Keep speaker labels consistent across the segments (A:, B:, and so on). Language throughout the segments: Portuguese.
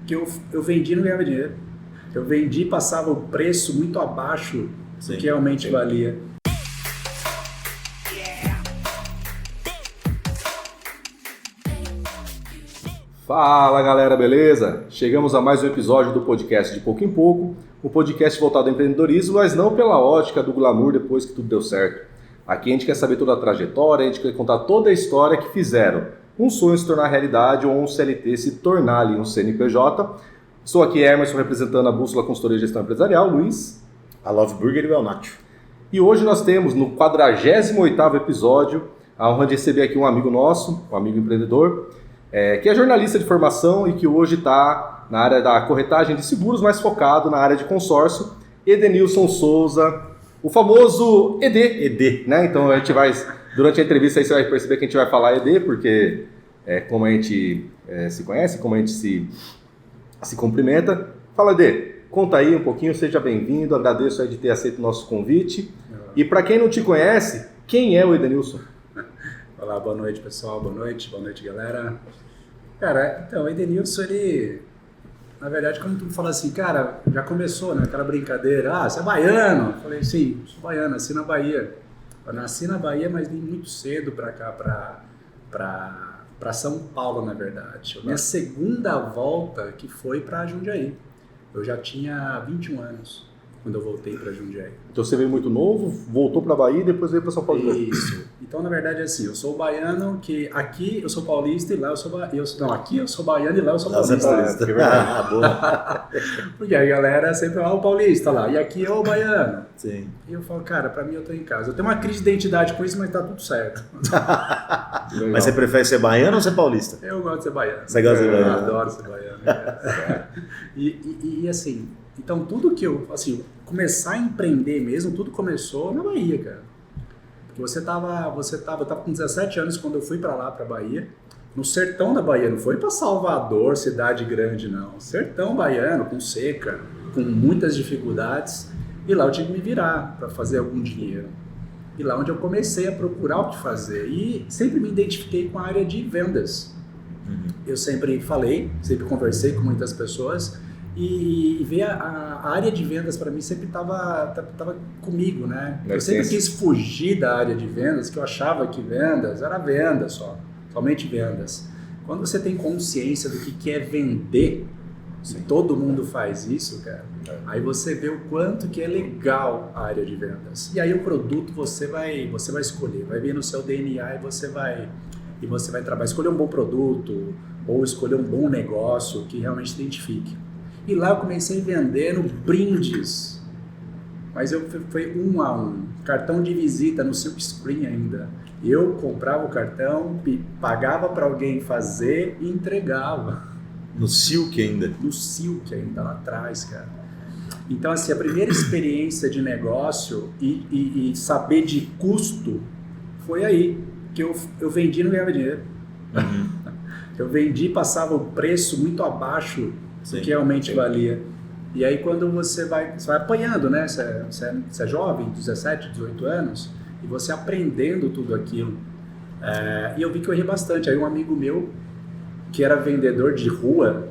A: que eu vendi e não ganhava dinheiro. Eu vendi e passava o preço muito abaixo do que realmente valia.
B: Fala galera, beleza? Chegamos a mais um episódio do podcast De Pouco em Pouco, um podcast voltado ao empreendedorismo, mas não pela ótica do glamour depois que tudo deu certo. Aqui a gente quer saber toda a trajetória, a gente quer contar toda a história que fizeram um sonho se tornar realidade ou um CLT se tornar ali um CNPJ. Estou aqui, Emerson, representando a Bússola Consultoria e Gestão Empresarial, Luiz,
C: a Love Burger e o El Nacho.
B: E hoje nós temos no 48º episódio a honra de receber aqui um amigo nosso, um amigo empreendedor, que é jornalista de formação e que hoje está na área da corretagem de seguros, mas focado na área de consórcio, Edenilson Souza, o famoso ED, né? Então a gente vai, durante a entrevista aí você vai perceber que a gente vai falar ED, porque é como a gente se conhece, como a gente se cumprimenta. Fala, ED, conta aí um pouquinho, seja bem-vindo, agradeço aí de ter aceito o nosso convite. E para quem não te conhece, quem é o Edenilson?
A: Olá, boa noite pessoal, boa noite galera. Cara, então o Edenilson, ele, na verdade, como tu fala assim, cara, já começou, né, aquela brincadeira, você é baiano? Eu falei, sim, sou baiano, nasci na Bahia. Eu nasci na Bahia, mas vim muito cedo pra cá, pra São Paulo, na verdade. Minha segunda volta que foi pra Jundiaí. Eu já tinha 21 anos quando eu voltei para Jundiaí.
B: Então você veio muito novo, voltou para Bahia e depois veio para São Paulo.
A: Isso. Então, na verdade, é assim, eu sou baiano, que aqui eu sou paulista e lá eu sou baiano. Aqui eu sou baiano e lá eu sou paulista.
C: Boa.
A: Porque a galera sempre fala, o paulista lá, e aqui é o baiano.
C: Sim.
A: E eu falo, cara, pra mim eu tô em casa. Eu tenho uma crise de identidade com isso, mas tá tudo certo.
C: Mas você prefere ser baiano ou ser paulista?
A: Eu gosto de ser baiano.
C: Você gosta de ser baiano?
A: Eu adoro ser baiano. E assim, então tudo que eu, assim, começar a empreender mesmo, tudo começou na Bahia, cara. Porque eu tava com 17 anos quando eu fui pra lá, pra Bahia, no sertão da Bahia, não foi pra Salvador, cidade grande, não. Sertão baiano, com seca, com muitas dificuldades, e lá eu tive que me virar pra fazer algum dinheiro. E lá onde eu comecei a procurar o que fazer, e sempre me identifiquei com a área de vendas. Eu sempre conversei com muitas pessoas, e ver a área de vendas para mim sempre estava comigo, né? Eu sempre quis fugir da área de vendas, que eu achava que vendas era venda só, somente vendas. Quando você tem consciência do que é vender, e todo mundo faz isso, cara, aí você vê o quanto que é legal a área de vendas. E aí o produto você vai escolher, vai vir no seu DNA e você vai trabalhar, escolher um bom produto ou escolher um bom negócio que realmente identifique. E lá eu comecei vendendo brindes, mas foi 1 a 1, cartão de visita no silk screen ainda. Eu comprava o cartão, pagava para alguém fazer e entregava.
C: No silk ainda?
A: No silk ainda, lá atrás, cara. Então, assim, a primeira experiência de negócio e saber de custo foi aí, que eu vendi e não ganhava dinheiro. Eu vendi e passava o preço muito abaixo do que realmente valia. E aí quando você vai apanhando, né? Você é jovem, 17, 18 anos, e você aprendendo tudo aquilo. E eu vi que eu errei bastante. Aí um amigo meu, que era vendedor de rua...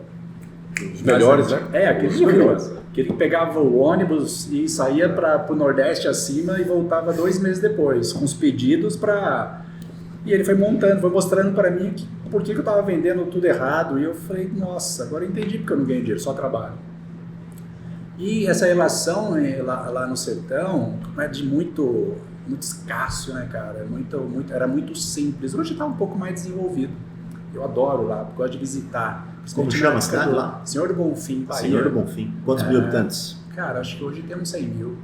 B: Os melhores, né?
A: Aquele de rua. Aquele que pegava o ônibus e saía para o Nordeste acima e voltava 2 meses depois, com os pedidos para... E ele foi mostrando para mim por que eu estava vendendo tudo errado. E eu falei, nossa, agora eu entendi porque eu não ganho dinheiro, só trabalho. E essa relação lá no sertão é de muito escasso, né, cara? Era muito simples. Hoje está um pouco mais desenvolvido. Eu adoro lá, gosto de visitar.
C: Como chama a cidade lá?
A: Senhor do Bonfim, Bahia.
C: Senhor do Bonfim. Quantos mil habitantes?
A: Cara, acho que hoje temos 100 mil.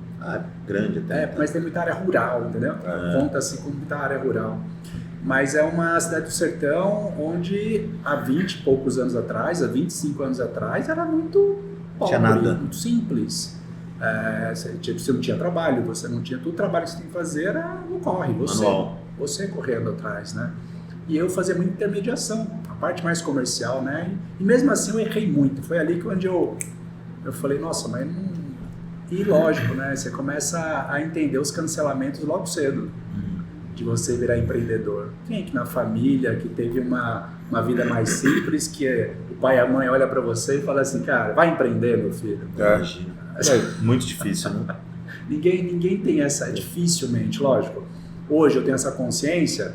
C: Grande até.
A: Mas tem muita área rural, entendeu? Conta-se como muita área rural. Mas é uma cidade do sertão onde há 20 e poucos anos atrás, há 25 anos atrás, era muito pobre,
C: tinha nada.
A: Muito simples. Você não tinha trabalho, você não tinha tudo. O trabalho que você tem que fazer era no corre, você correndo atrás, né? E eu fazia muita intermediação, a parte mais comercial, né? E mesmo assim eu errei muito. Foi ali onde eu falei, nossa, mas não... E lógico, né? Você começa a entender os cancelamentos logo cedo. De você virar empreendedor. Quem é que na família que teve uma uma vida mais simples, que o pai e a mãe olham para você e falam assim, cara, vai empreender, meu filho.
C: Imagina. Muito difícil, né?
A: Ninguém tem essa, dificilmente, lógico. Hoje eu tenho essa consciência,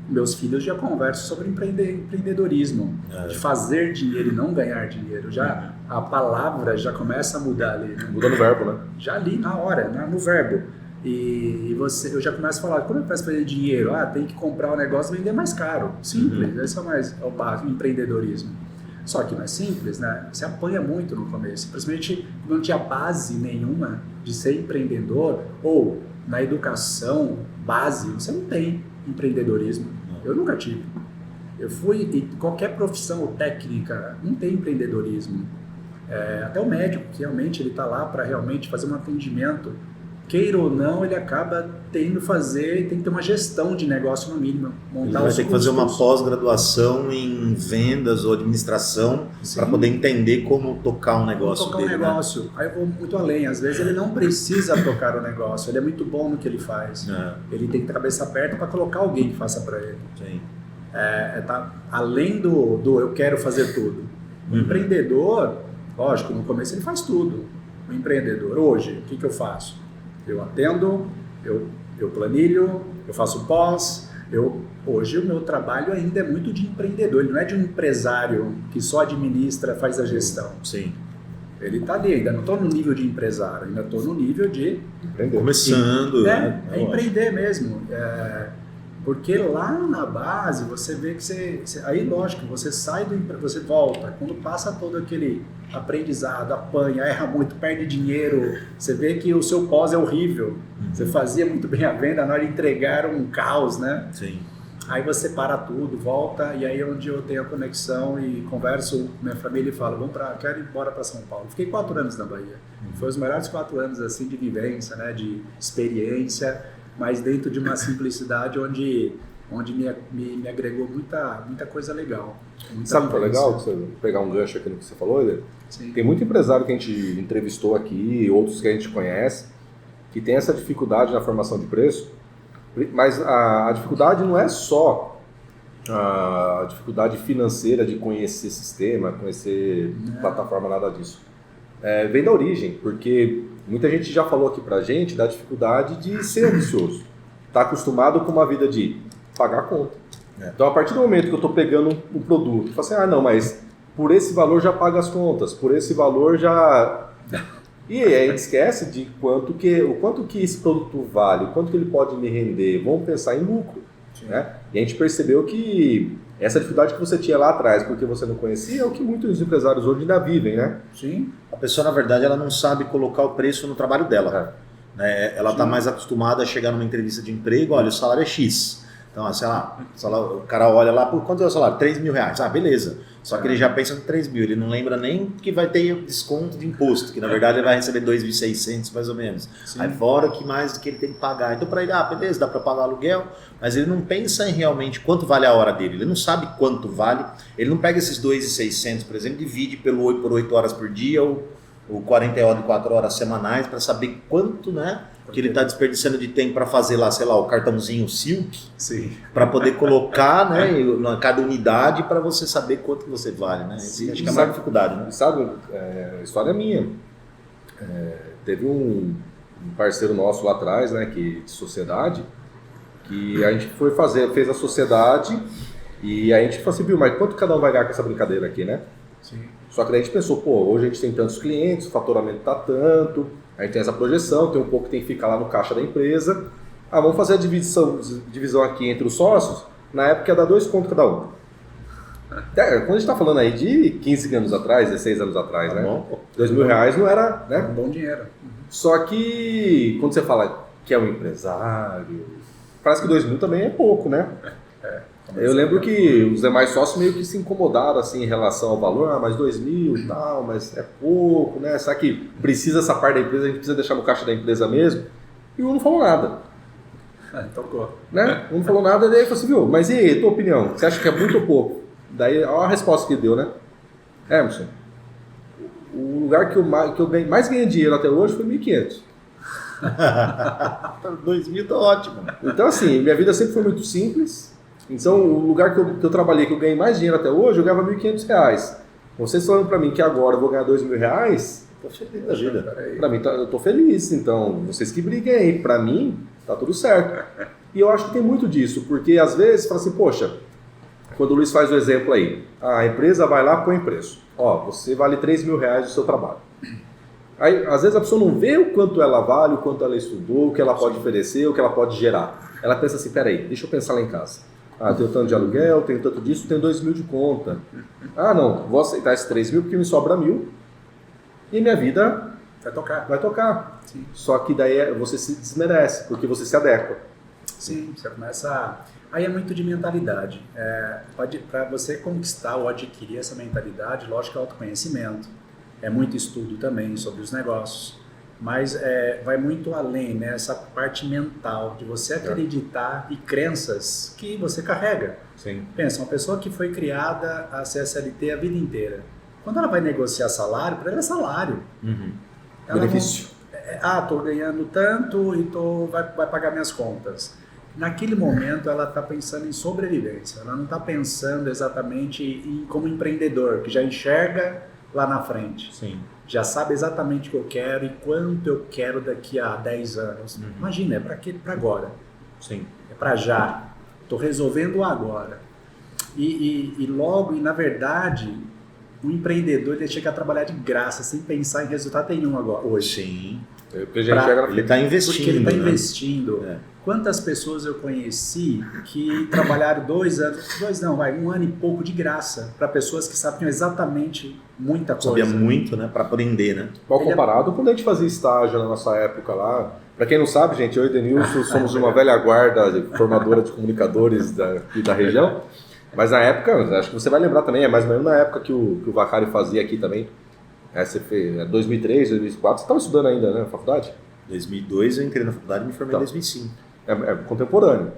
A: meus filhos já conversam sobre empreendedorismo, de fazer dinheiro e não ganhar dinheiro. Já a palavra já começa a mudar ali. Né?
B: Muda no verbo, né?
A: Já ali na hora, no verbo. E eu já começo a falar, como é que faz para fazer dinheiro? Tem que comprar o negócio e vender mais caro. Simples, esse é o básico, empreendedorismo. Só que não é simples, né? Você apanha muito no começo. Simplesmente não tinha base nenhuma de ser empreendedor, ou na educação base, você não tem empreendedorismo. Eu nunca tive. Eu fui, e qualquer profissão ou técnica não tem empreendedorismo. Até o médico, que realmente ele está lá para realmente fazer um atendimento, queira ou não, ele acaba tendo tem que ter uma gestão de negócio no mínimo, montar
C: ele vai
A: os
C: ter que fazer uma
A: custos.
C: pós-graduação em vendas ou administração para poder entender como tocar um negócio
A: tocar
C: dele,
A: um negócio. Aí eu vou muito além, às vezes ele não precisa tocar o negócio, ele é muito bom no que ele faz. Ele tem que ter a cabeça aberta para colocar alguém que faça para ele.
C: Sim.
A: Tá além do eu quero fazer tudo. O empreendedor, lógico, no começo ele faz tudo. O empreendedor, hoje, o que eu faço? Eu atendo, eu planilho, eu faço pós. Hoje o meu trabalho ainda é muito de empreendedor, ele não é de um empresário que só administra, faz a gestão.
C: Sim.
A: Ele está ali, ainda não estou no nível de empresário, ainda estou no nível de
B: Empreender.
C: Começando.
A: É empreender mesmo. Porque lá na base você vê que aí lógico, você sai você volta, quando passa todo aquele aprendizado, apanha, erra muito, perde dinheiro, você vê que o seu pós é horrível, você fazia muito bem a venda, na hora de entregar um caos, né?
C: Sim.
A: Aí você para tudo, volta, e aí é onde eu tenho a conexão e converso com minha família e falo, quero ir embora para São Paulo. Fiquei 4 anos na Bahia, foi os melhores 4 anos assim, de vivência, né? De experiência, mas dentro de uma simplicidade onde me agregou muita coisa legal.
B: Sabe o que é legal? Você pegar um gancho aqui no que você falou, Eder?
A: Sim.
B: Tem muito empresário que a gente entrevistou aqui, outros que a gente conhece, que tem essa dificuldade na formação de preço, mas a dificuldade não é só a dificuldade financeira de conhecer sistema, conhecer plataforma, nada disso. Vem da origem, porque muita gente já falou aqui pra gente da dificuldade de ser ambicioso. Tá acostumado com uma vida de pagar a conta. Então, a partir do momento que eu estou pegando um produto, eu falo assim, não, mas por esse valor já paga as contas, por esse valor já... E aí a gente esquece de o quanto que esse produto vale, o quanto que ele pode me render. Vamos pensar em lucro. Né? E a gente percebeu que essa dificuldade que você tinha lá atrás, porque você não conhecia, é o que muitos empresários hoje ainda vivem, né?
A: Sim.
C: A pessoa, na verdade, ela não sabe colocar o preço no trabalho dela. Ela está mais acostumada a chegar numa entrevista de emprego, olha, o salário é X. Então, sei lá, o cara olha lá, por quanto é o salário? R$3.000. Beleza. Só que ele já pensa no 3.000, ele não lembra nem que vai ter desconto de imposto, que na verdade ele vai receber 2.600 mais ou menos. Sim. Aí fora que mais do que ele tem que pagar. Então para ele, beleza, dá para pagar aluguel, mas ele não pensa em realmente quanto vale a hora dele, ele não sabe quanto vale, ele não pega esses 2.600, por exemplo, divide por 8 horas por dia ou 44 horas semanais para saber quanto, né? Que ele está desperdiçando de tempo para fazer lá, sei lá, o cartãozinho Silk, para poder colocar, né, cada unidade para você saber quanto você vale, né? Sim, acho que é a maior dificuldade, né?
B: Sabe, história minha. Teve um parceiro nosso lá atrás, né, de sociedade, que a gente fez a sociedade e a gente falou assim, viu, mas quanto cada um vai ganhar com essa brincadeira aqui, né?
A: Sim.
B: Só que daí a gente pensou, hoje a gente tem tantos clientes, o faturamento tá tanto, a gente tem essa projeção, tem um pouco que tem que ficar lá no caixa da empresa. Vamos fazer a divisão aqui entre os sócios, na época ia dar 2 contos cada um. Quando a gente tá falando aí de 15 anos atrás, 16 anos atrás, né? R$2.000 não era, né?
A: Um bom dinheiro.
B: Só que quando você fala que é um empresário, parece que 2.000 também é pouco, né? Eu lembro que os demais sócios meio que se incomodaram assim, em relação ao valor, mas 2.000 e tal, mas é pouco, né? Será que precisa essa parte da empresa, a gente precisa deixar no caixa da empresa mesmo? E um não falou nada.
A: Tocou.
B: Né? Um não falou nada, daí falou assim, viu, mas e aí, tua opinião? Você acha que é muito ou pouco? Daí, olha a resposta que ele deu, né? Emerson, o lugar que eu mais ganhei dinheiro até hoje foi 1.500.
C: 2.000 tá ótimo.
B: Então assim, minha vida sempre foi muito simples. Então, o lugar que eu trabalhei, que eu ganhei mais dinheiro até hoje, eu ganhava R$1.500. Vocês falando para mim que agora eu vou ganhar R$2.000,
C: Tô feliz da vida.
B: para mim eu tô feliz. Então, vocês que briguem aí, para mim tá tudo certo. E eu acho que tem muito disso, porque às vezes fala assim, poxa, quando o Luiz faz o exemplo aí, a empresa vai lá, põe preço. Ó, você vale R$3.000 do seu trabalho. Aí, às vezes a pessoa não vê o quanto ela vale, o quanto ela estudou, o que ela pode oferecer, o que ela pode gerar. Ela pensa assim, peraí, deixa eu pensar lá em casa. Ah, eu tenho tanto de aluguel, tenho tanto disso, tenho 2.000 de conta. Ah, não, vou aceitar esses 3.000 porque me sobra 1.000 e minha vida vai tocar.
A: Sim.
B: Só que daí você se desmerece, porque você se adequa.
A: Sim, você começa. Aí é muito de mentalidade. Para você conquistar ou adquirir essa mentalidade, lógico que é autoconhecimento. É muito estudo também sobre os negócios. Mas vai muito além, né? Essa parte mental de você acreditar e crenças que você carrega.
B: Sim.
A: Pensa, uma pessoa que foi criada a ser SLT a vida inteira. Quando ela vai negociar salário, para ela é salário. Ela
B: Benefício.
A: estou ganhando tanto e vai pagar minhas contas. Naquele momento ela está pensando em sobrevivência. Ela não está pensando exatamente como empreendedor, que já enxerga lá na frente.
B: Sim.
A: Já sabe exatamente o que eu quero e quanto eu quero daqui a 10 anos. Imagina, é para agora.
B: Sim.
A: É para já. Estou resolvendo agora. E logo, na verdade, o empreendedor ele chega a trabalhar de graça, sem pensar em resultado nenhum agora, hoje.
C: Sim.
A: Ele
C: está investindo.
A: Porque ele está
C: né?
A: investindo. Quantas pessoas eu conheci que trabalharam 2 anos, 1 ano e pouco de graça, para pessoas que sabiam exatamente muita coisa.
C: Sabia muito, né? Para aprender, né?
B: Mal comparado quando a gente fazia estágio na nossa época lá. Para quem não sabe, gente, eu e Denilson somos de uma velha guarda formadora de comunicadores aqui da região. Mas na época, acho que você vai lembrar também, é mais ou menos na época que o Vacari fazia aqui também. Você fez 2003, 2004, você estava estudando ainda, né, na faculdade?
C: 2002 eu entrei na faculdade e me formei em 2005.
B: É contemporâneo.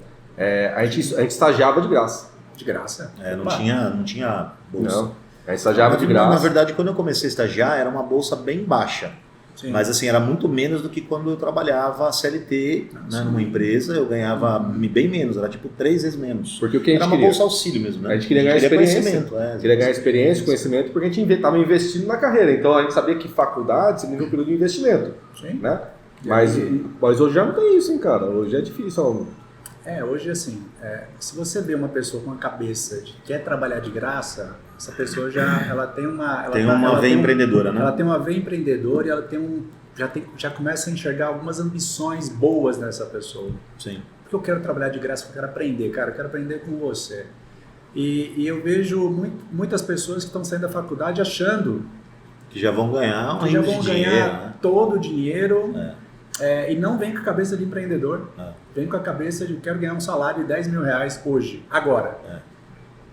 B: A gente estagiava de graça.
A: De graça.
C: Não tinha bolsa.
B: Não, a gente estagiava de graça.
C: Na verdade, quando eu comecei a estagiar, era uma bolsa bem baixa.
A: Sim.
C: Mas assim, era muito menos do que quando eu trabalhava CLT, né, numa empresa, eu ganhava bem menos, era tipo 3 vezes menos.
B: Porque o que a gente
C: era uma bolsa auxílio mesmo, né?
B: A gente queria ganhar experiência.
C: Conhecimento.
B: Queria ganhar experiência, conhecimento, porque a gente estava investindo na carreira. Então a gente sabia que faculdade significa um período de investimento.
A: Sim.
B: Né? Mas hoje já não tem isso, hein, cara? Hoje é difícil.
A: Hoje assim, se você vê uma pessoa com a cabeça de quer trabalhar de graça, essa pessoa ela tem uma...
C: Ela veia empreendedora, né?
A: Ela tem uma veia empreendedora e ela já começa a enxergar algumas ambições boas nessa pessoa.
C: Sim.
A: Porque eu quero trabalhar de graça, porque eu quero aprender, cara, eu quero aprender com você. E eu vejo muitas pessoas que estão saindo da faculdade achando
C: que já vão ganhar
A: né? todo o dinheiro e não vem com a cabeça de empreendedor. Vem com a cabeça de eu quero ganhar um salário de R$10.000 hoje, agora.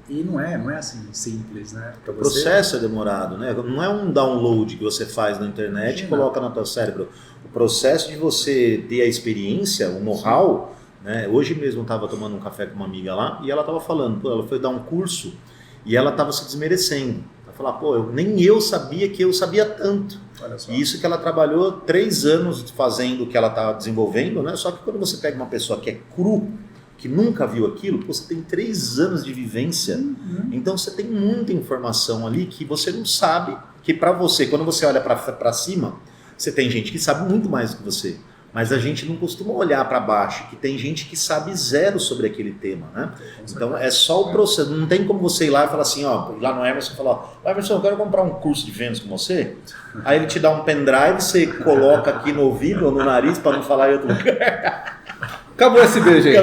A: E não é assim simples, né?
C: O processo é demorado, né? Não é um download que você faz na internet e coloca no teu cérebro. O processo de você ter a experiência, o know-how, né? Hoje mesmo eu estava tomando um café com uma amiga lá e ela estava falando, ela foi dar um curso e ela estava se desmerecendo. Ela falou, nem eu sabia que eu sabia tanto.
A: Olha só.
C: E isso que ela trabalhou 3 anos fazendo o que ela estava desenvolvendo, né? Só que quando você pega uma pessoa que é cru, que nunca viu aquilo, você tem 3 anos de vivência, então você tem muita informação ali que você não sabe, que para você, quando você olha para cima, você tem gente que sabe muito mais do que você, mas a gente não costuma olhar para baixo, que tem gente que sabe 0 sobre aquele tema, né? Então é só o processo, não tem como você ir lá e falar assim, lá no Emerson e falar, Emerson, eu quero comprar um curso de vendas com você, aí ele te dá um pendrive, você coloca aqui no ouvido ou no nariz para não falar em outro lugar.
B: Cabo USB, gente.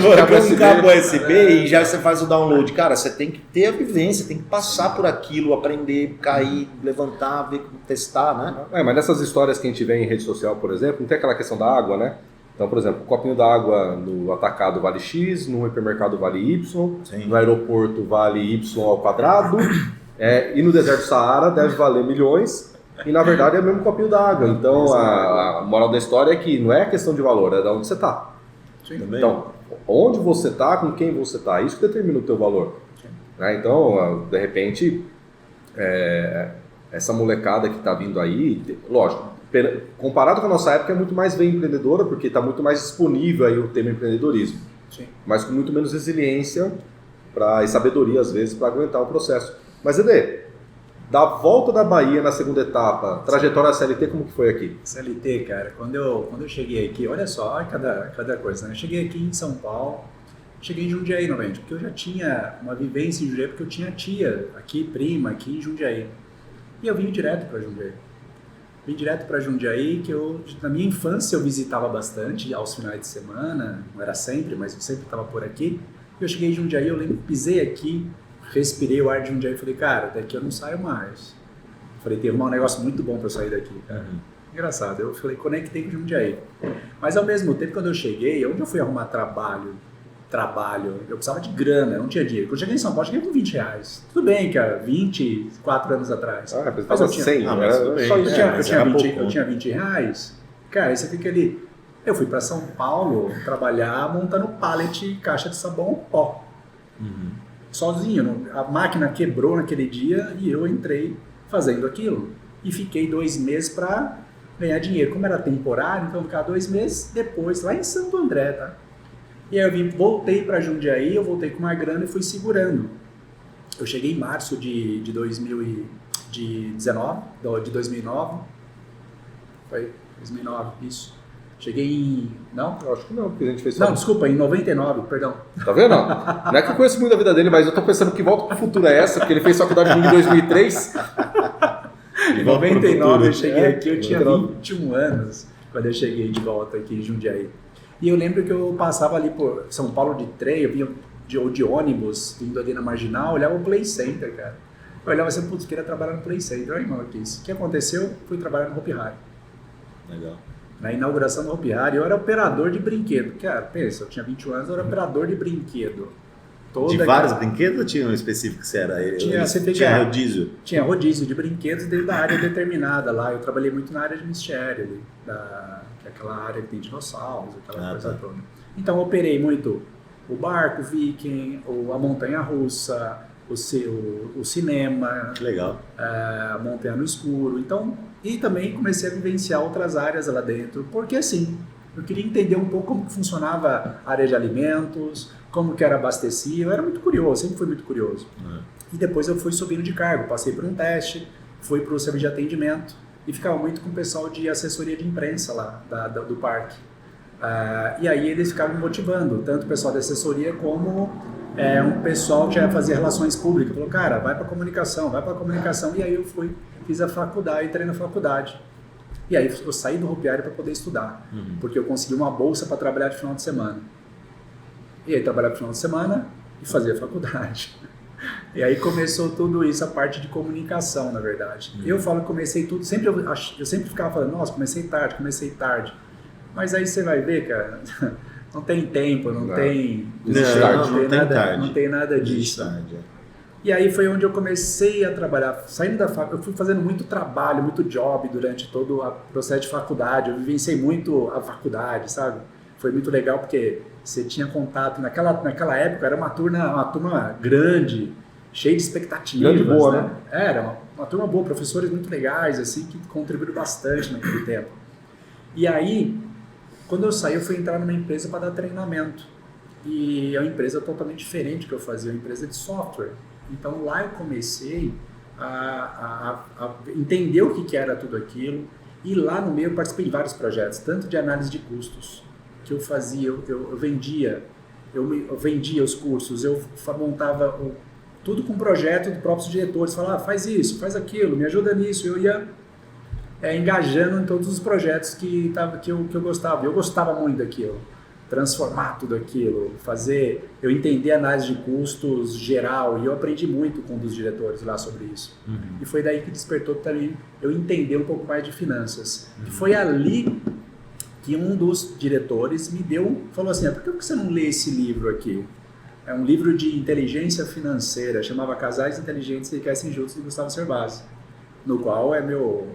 C: Cabo USB e já você faz o download. Cara, você tem que ter a vivência, tem que passar por aquilo, aprender, cair, levantar, ver, testar, né?
B: Mas nessas histórias que a gente vê em rede social, por exemplo, não tem aquela questão da água, né? Então, por exemplo, o copinho da água no atacado vale X, no hipermercado vale Y,
C: Sim.
B: no aeroporto vale Y ao quadrado, e no deserto do Saara deve valer milhões, e na verdade é o mesmo copinho da água. Então, a moral da história é que não é questão de valor, é de onde você está. Então, onde você está, com quem você está, isso que determina o teu valor. Né? Então, de repente, essa molecada que está vindo aí, lógico, comparado com a nossa época, é muito mais bem empreendedora, porque está muito mais disponível aí o tema empreendedorismo.
A: Sim.
B: Mas com muito menos resiliência e sabedoria, às vezes, para aguentar o processo. Mas, Ede, da volta da Bahia na segunda etapa, trajetória CLT, como que foi aqui?
A: CLT, cara, quando eu cheguei aqui, olha só, olha cada coisa, né? Eu cheguei aqui em São Paulo, cheguei em Jundiaí novamente, porque eu já tinha uma vivência em Jundiaí, porque eu tinha tia aqui, prima aqui em Jundiaí. E eu vim direto para Jundiaí. Vim direto para Jundiaí, que na minha infância eu visitava bastante, aos finais de semana, não era sempre, mas eu sempre estava por aqui. Eu cheguei em Jundiaí, eu lembro, pisei aqui, respirei o ar de Jundiaí e falei, cara, daqui eu não saio mais. Falei, tem que arrumar um negócio muito bom para eu sair daqui, cara. Engraçado, eu falei, conectei com Jundiaí. Mas ao mesmo tempo, quando eu cheguei, onde eu fui arrumar trabalho, eu precisava de grana, eu não tinha dinheiro. Quando eu cheguei em São Paulo, eu cheguei com 20 reais. Tudo bem, cara, 24 anos atrás.
B: Mas eu tinha 100,
A: eu tinha 20 reais. Cara, aí você fica ali. Eu fui para São Paulo trabalhar montando pallet, caixa de sabão, pó. Sozinho. A máquina quebrou naquele dia e eu entrei fazendo aquilo. E fiquei 2 meses para ganhar dinheiro. Como era temporário, então eu ficava 2 meses depois, lá em Santo André, tá? E aí eu voltei para Jundiaí, eu voltei com uma grana e fui segurando. Eu cheguei em março de 2009. Foi 2009, isso. Cheguei em... Não?
B: Eu acho que não, porque a gente fez...
A: Não, desculpa, em 99, perdão.
B: Tá vendo? Não é que eu conheço muito a vida dele, mas eu tô pensando que volta pro futuro é essa, porque ele fez faculdade comigo em 2003.
A: Em 99 eu cheguei aqui, eu tinha 21 anos quando eu cheguei de volta aqui em Jundiaí. E eu lembro que eu passava ali por São Paulo de trem, eu vinha de ônibus, indo ali na Marginal, olhava o Play Center, cara. Eu olhava assim, putz, queria trabalhar no Play Center. Olha, irmão, o que aconteceu? Fui trabalhar no Hopi Hari.
C: Legal.
A: Na inauguração do Hopi Hari, eu era operador de brinquedo. Cara, pensa, eu tinha 21 anos, eu era operador de brinquedo.
C: De vários brinquedos ou tinha um específico que você era? Tinha rodízio?
A: Tinha rodízio de brinquedos dentro da área determinada lá. Eu trabalhei muito na área de mistério ali, que é aquela área que tem dinossauros, aquela coisa toda. Então eu operei muito o barco, o Viking, a montanha-russa, o cinema.
C: Que legal.
A: A montanha no escuro. Então, e também comecei a vivenciar outras áreas lá dentro, porque assim, eu queria entender um pouco como que funcionava a área de alimentos, como que era abastecido. Eu era muito curioso, sempre fui muito curioso. E depois eu fui subindo de cargo, passei por um teste, fui para o serviço de atendimento e ficava muito com o pessoal de assessoria de imprensa lá do parque. E aí eles ficavam me motivando, tanto o pessoal da assessoria como um pessoal que já fazia relações públicas. Falou, cara, vai para comunicação. E aí eu fiz a faculdade, entrei na faculdade. E aí eu saí do Hopi Hari para poder estudar, porque eu consegui uma bolsa para trabalhar de final de semana. E aí trabalhava de final de semana e fazia faculdade. E aí começou tudo isso, a parte de comunicação, na verdade. Eu falo que comecei tudo, eu sempre ficava falando, nossa, comecei tarde. Mas aí você vai ver, cara, não tem tempo, não tem nada disso. E aí foi onde eu comecei a trabalhar, saindo da faculdade, eu fui fazendo muito trabalho, muito job durante todo o processo de faculdade, eu vivenciei muito a faculdade, sabe? Foi muito legal porque você tinha contato, naquela época era uma turma grande, cheia de expectativas,
B: grande, boa,
A: né? Era uma turma boa, professores muito legais, assim, que contribuíram bastante naquele tempo. E aí, quando eu saí, eu fui entrar numa empresa para dar treinamento. E é uma empresa totalmente diferente que eu fazia, uma empresa de software. Então lá eu comecei a entender o que era tudo aquilo. E lá no meio eu participei de vários projetos, tanto de análise de custos, que eu fazia, eu vendia os cursos, eu montava tudo com projeto dos próprios diretores, falava, faz isso, faz aquilo, me ajuda nisso. Eu ia engajando em todos os projetos que eu gostava. Eu gostava muito daquilo, transformar tudo aquilo, eu entendi a análise de custos geral e eu aprendi muito com um dos diretores lá sobre isso. E foi daí que despertou também eu entender um pouco mais de finanças. E foi ali que um dos diretores falou assim, por que você não lê esse livro aqui? É um livro de inteligência financeira, chamava Casais Inteligentes e Crescem Juntos, de Gustavo Cerbasi, no qual é meu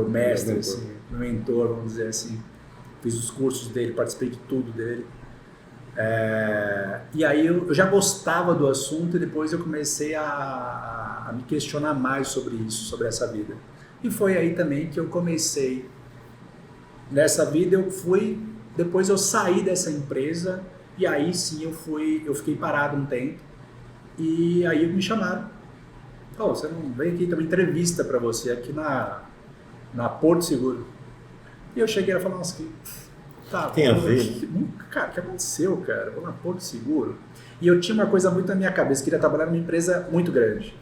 A: mestre, assim, meu mentor, vamos dizer assim. Fiz os cursos dele, participei de tudo dele. E aí eu já gostava do assunto e depois eu comecei a me questionar mais sobre isso, sobre essa vida. E foi aí também que eu comecei. Nessa vida depois eu saí dessa empresa e aí sim eu fiquei parado um tempo. E aí me chamaram. Pô, você não veio aqui, tem uma entrevista para você aqui na Porto Seguro. E eu cheguei a falar, nossa, tá,
C: tem a ver?
A: Cara, o que aconteceu, cara? Vou na Porto Seguro. E eu tinha uma coisa muito na minha cabeça, queria trabalhar numa empresa muito grande.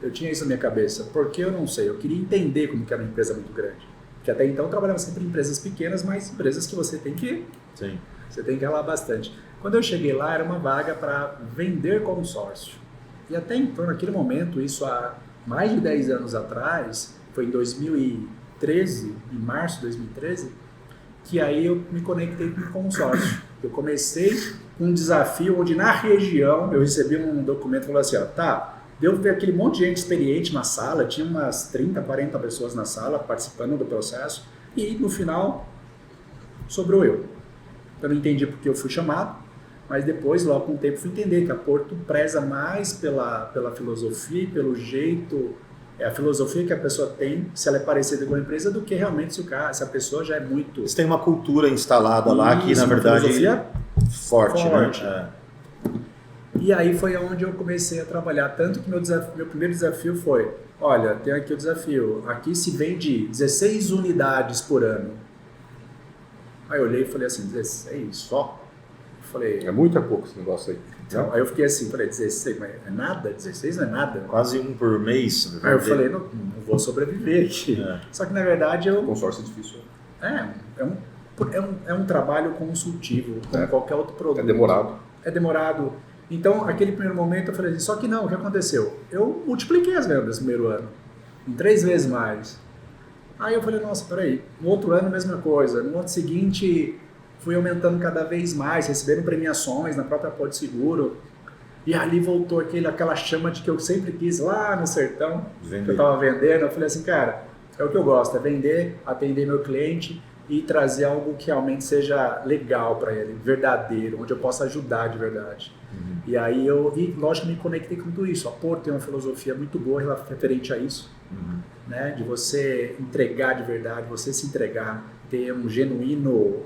A: Eu tinha isso na minha cabeça, porque eu não sei, eu queria entender como que era uma empresa muito grande. Porque até então eu trabalhava sempre em empresas pequenas, mas empresas que você tem que ralar bastante. Quando eu cheguei lá, era uma vaga para vender consórcio. E até então, naquele momento, isso há mais de 10 anos atrás, foi em 2013, em março de 2013, que aí eu me conectei com o consórcio. Eu comecei um desafio onde na região eu recebi um documento que falou assim, ó, tá, deu ver aquele monte de gente experiente na sala, tinha umas 30, 40 pessoas na sala participando do processo e no final sobrou eu. Eu não entendi porque eu fui chamado, mas depois, logo com o tempo, fui entender que a Porto preza mais pela filosofia e pelo jeito, a filosofia que a pessoa tem, se ela é parecida com a empresa, do que realmente se a pessoa já é muito...
C: Você tem uma cultura instalada lá que, na verdade,
A: filosofia
C: forte,
A: forte.
C: né?
A: E aí foi onde eu comecei a trabalhar, tanto que meu primeiro desafio foi, olha, tem aqui o desafio, aqui se vende 16 unidades por ano. Aí eu olhei e falei assim, 16 só? Eu falei...
B: É muito pouco esse negócio aí.
A: Então, aí eu fiquei assim, falei, 16, mas é nada? 16 não é nada?
C: Quase um por mês.
A: Aí eu falei, não vou sobreviver aqui. Só que na verdade eu...
B: Consórcio é difícil.
A: É um trabalho consultivo, como qualquer outro produto.
B: É demorado.
A: É demorado. Então, aquele primeiro momento eu falei assim, só que não, o que aconteceu? Eu multipliquei as vendas no primeiro ano, em 3 vezes mais. Aí eu falei, nossa, peraí, no outro ano a mesma coisa, no ano seguinte fui aumentando cada vez mais, recebendo premiações na própria Porto Seguro, e ali voltou aquela chama de que eu sempre quis lá no sertão, que eu estava vendendo. Eu falei assim, cara, é o que eu gosto, é vender, atender meu cliente e trazer algo que realmente seja legal para ele, verdadeiro, onde eu possa ajudar de verdade. E aí lógico, me conectei com tudo isso. A Porto tem uma filosofia muito boa referente a isso, né? De você entregar de verdade, você se entregar, ter um genuíno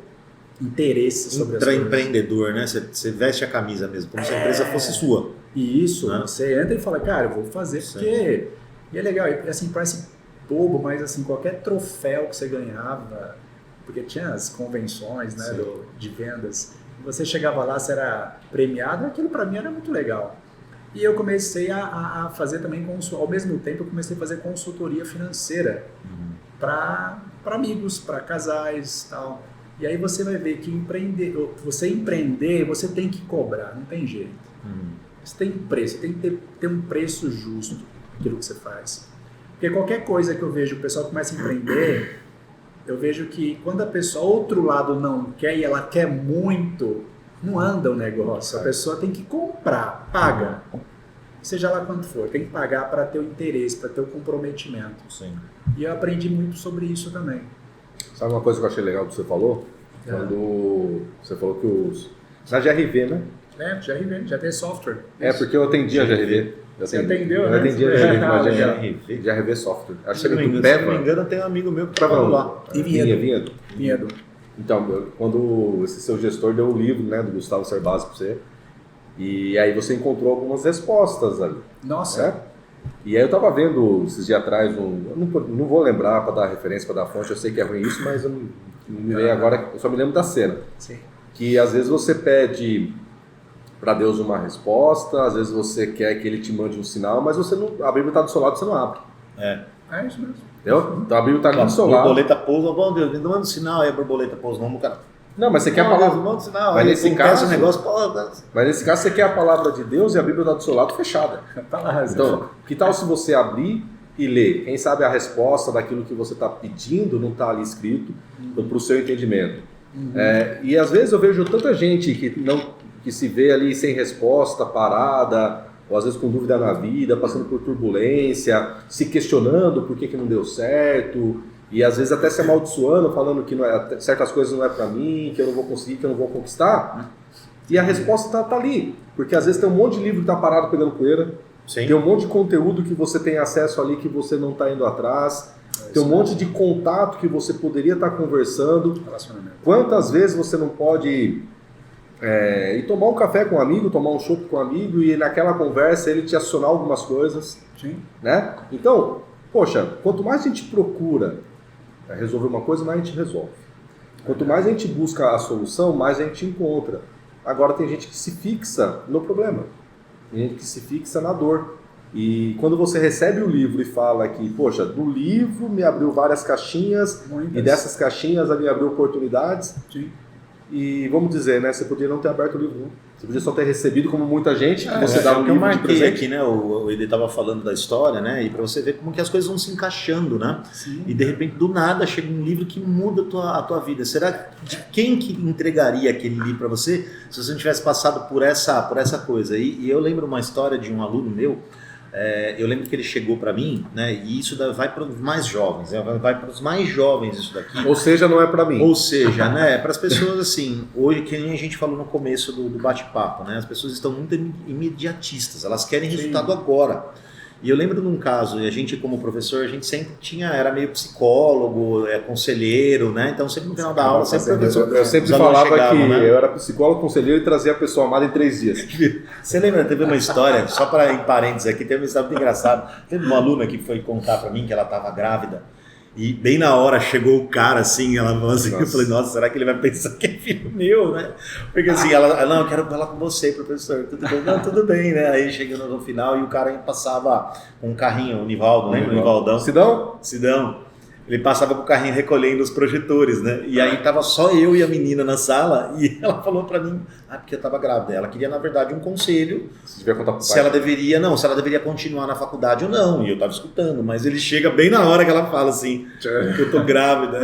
A: interesse sobre as coisas.
C: Empreendedor, né? Você veste a camisa mesmo, como se a empresa fosse sua.
A: E isso, você entra e fala, cara, eu vou fazer porque... E é legal, e assim, parece bobo, mas assim, qualquer troféu que você ganhava, porque tinha as convenções, né, de vendas, você chegava lá, você era premiado, aquilo para mim era muito legal. E eu comecei a fazer também, ao mesmo tempo, eu comecei a fazer consultoria financeira para amigos, para casais e tal. E aí você vai ver que você empreender, você tem que cobrar, não tem jeito. Você tem preço, você tem que ter um preço justo naquilo que você faz. Porque qualquer coisa que eu vejo, o pessoal começa a empreender, eu vejo que quando a pessoa, outro lado não quer e ela quer muito, não anda o negócio. A pessoa tem que comprar, paga. Seja lá quanto for, tem que pagar para ter o interesse, para ter o comprometimento. E eu aprendi muito sobre isso também.
B: Sabe uma coisa que eu achei legal que você falou? Quando você falou que na GRV, né?
A: GRV software.
B: Porque eu atendi a GRV.
A: Você atendeu,
B: né? Eu atendi a GRV, GRV Software.
C: Se não me engano, tem um amigo meu que trabalha lá.
A: Vinhedo.
B: Então, quando esse seu gestor deu o livro, né, do Gustavo Cerbasi para você, e aí você encontrou algumas respostas ali.
A: Nossa.
B: Né? E aí eu tava vendo esses dias atrás, eu não vou lembrar para dar referência, para dar fonte, eu sei que é ruim isso, mas eu não me lembro agora, eu só me lembro da cena.
A: Sim.
B: Que às vezes você pede para Deus uma resposta, às vezes você quer que Ele te mande um sinal, mas a Bíblia está do seu lado, você não abre.
A: É isso mesmo.
B: Entendeu? Então a Bíblia está ali do seu lado.
C: A borboleta pousa, bom Deus, me manda um sinal, aí a borboleta pousa, não, cara.
B: Não, mas você quer a palavra.
C: Manda um sinal,
B: mas
C: aí
B: nesse caso,
C: mas
B: nesse caso você quer a palavra de Deus e a Bíblia está do seu lado fechada.
A: Tá lá,
B: então, que tal se você abrir e ler? Quem sabe a resposta daquilo que você está pedindo não está ali escrito para o seu entendimento. E às vezes eu vejo tanta gente que se vê ali sem resposta, parada, ou às vezes com dúvida na vida, passando por turbulência, se questionando por que não deu certo, e às vezes até se amaldiçoando, falando que certas coisas não é para mim, que eu não vou conseguir, que eu não vou conquistar. E a resposta está ali, porque às vezes tem um monte de livro que está parado pegando poeira, tem um monte de conteúdo que você tem acesso ali que você não está indo atrás, tem um monte de contato que você poderia estar conversando. Quantas vezes você não pode e tomar um café com um amigo, tomar um chopp com um amigo e naquela conversa ele te acionar algumas coisas.
A: Sim.
B: Né? Então, poxa, quanto mais a gente procura resolver uma coisa, mais a gente resolve. Quanto mais a gente busca a solução, mais a gente encontra. Agora tem gente que se fixa no problema, tem gente que se fixa na dor. E quando você recebe o livro e fala que, poxa, do livro me abriu várias caixinhas, e dessas caixinhas me abriu oportunidades.
A: Sim.
B: E vamos dizer, né, você podia não ter aberto o livro, né? Você podia só ter recebido como muita gente, que você dá um
C: que eu
B: livro de
C: marquei
B: presente.
C: aqui, né? O Ede estava falando da história, né? E para você ver como que as coisas vão se encaixando, né?
A: Sim.
C: E de repente, do nada, chega um livro que muda a tua vida. Será de quem que entregaria aquele livro para você se você não tivesse passado por essa coisa? E eu lembro uma história de um aluno meu. Eu lembro que ele chegou para mim, né? E isso vai para os mais jovens, vai para os mais jovens isso daqui.
B: Ou seja, não é para mim.
C: Ou seja, né? Para as pessoas assim, hoje que nem a gente falou no começo do bate-papo, né? As pessoas estão muito imediatistas, elas querem resultado agora. E eu lembro de um caso, e a gente como professor, a gente sempre era meio psicólogo, conselheiro, né? Então sempre no final da aula,
B: eu sempre falava
C: chegavam,
B: que
C: né?
B: eu era psicólogo, conselheiro e trazia a pessoa amada em 3 dias.
C: Você lembra, teve uma história, só para em parênteses aqui, teve uma história muito engraçada. Teve uma aluna que foi contar para mim que ela estava grávida. E bem na hora chegou o cara assim, ela falou assim, eu falei, nossa, será que ele vai pensar que é filho meu, né? Porque assim, ela não, eu quero falar com você, professor, tudo bem? Não, tudo bem, né? Aí chegando no final e o cara passava com um carrinho, o Nivaldo, lembra o Nivaldão? Sidão. Ele passava com o carrinho recolhendo os projetores, né? E aí tava só eu e a menina na sala e ela falou pra mim, porque eu tava grávida. Ela queria, na verdade, um conselho
B: Se tiver contar pro pai.
C: se ela deveria continuar na faculdade ou não. E eu tava escutando, mas ele chega bem na hora que ela fala assim, que eu tô grávida.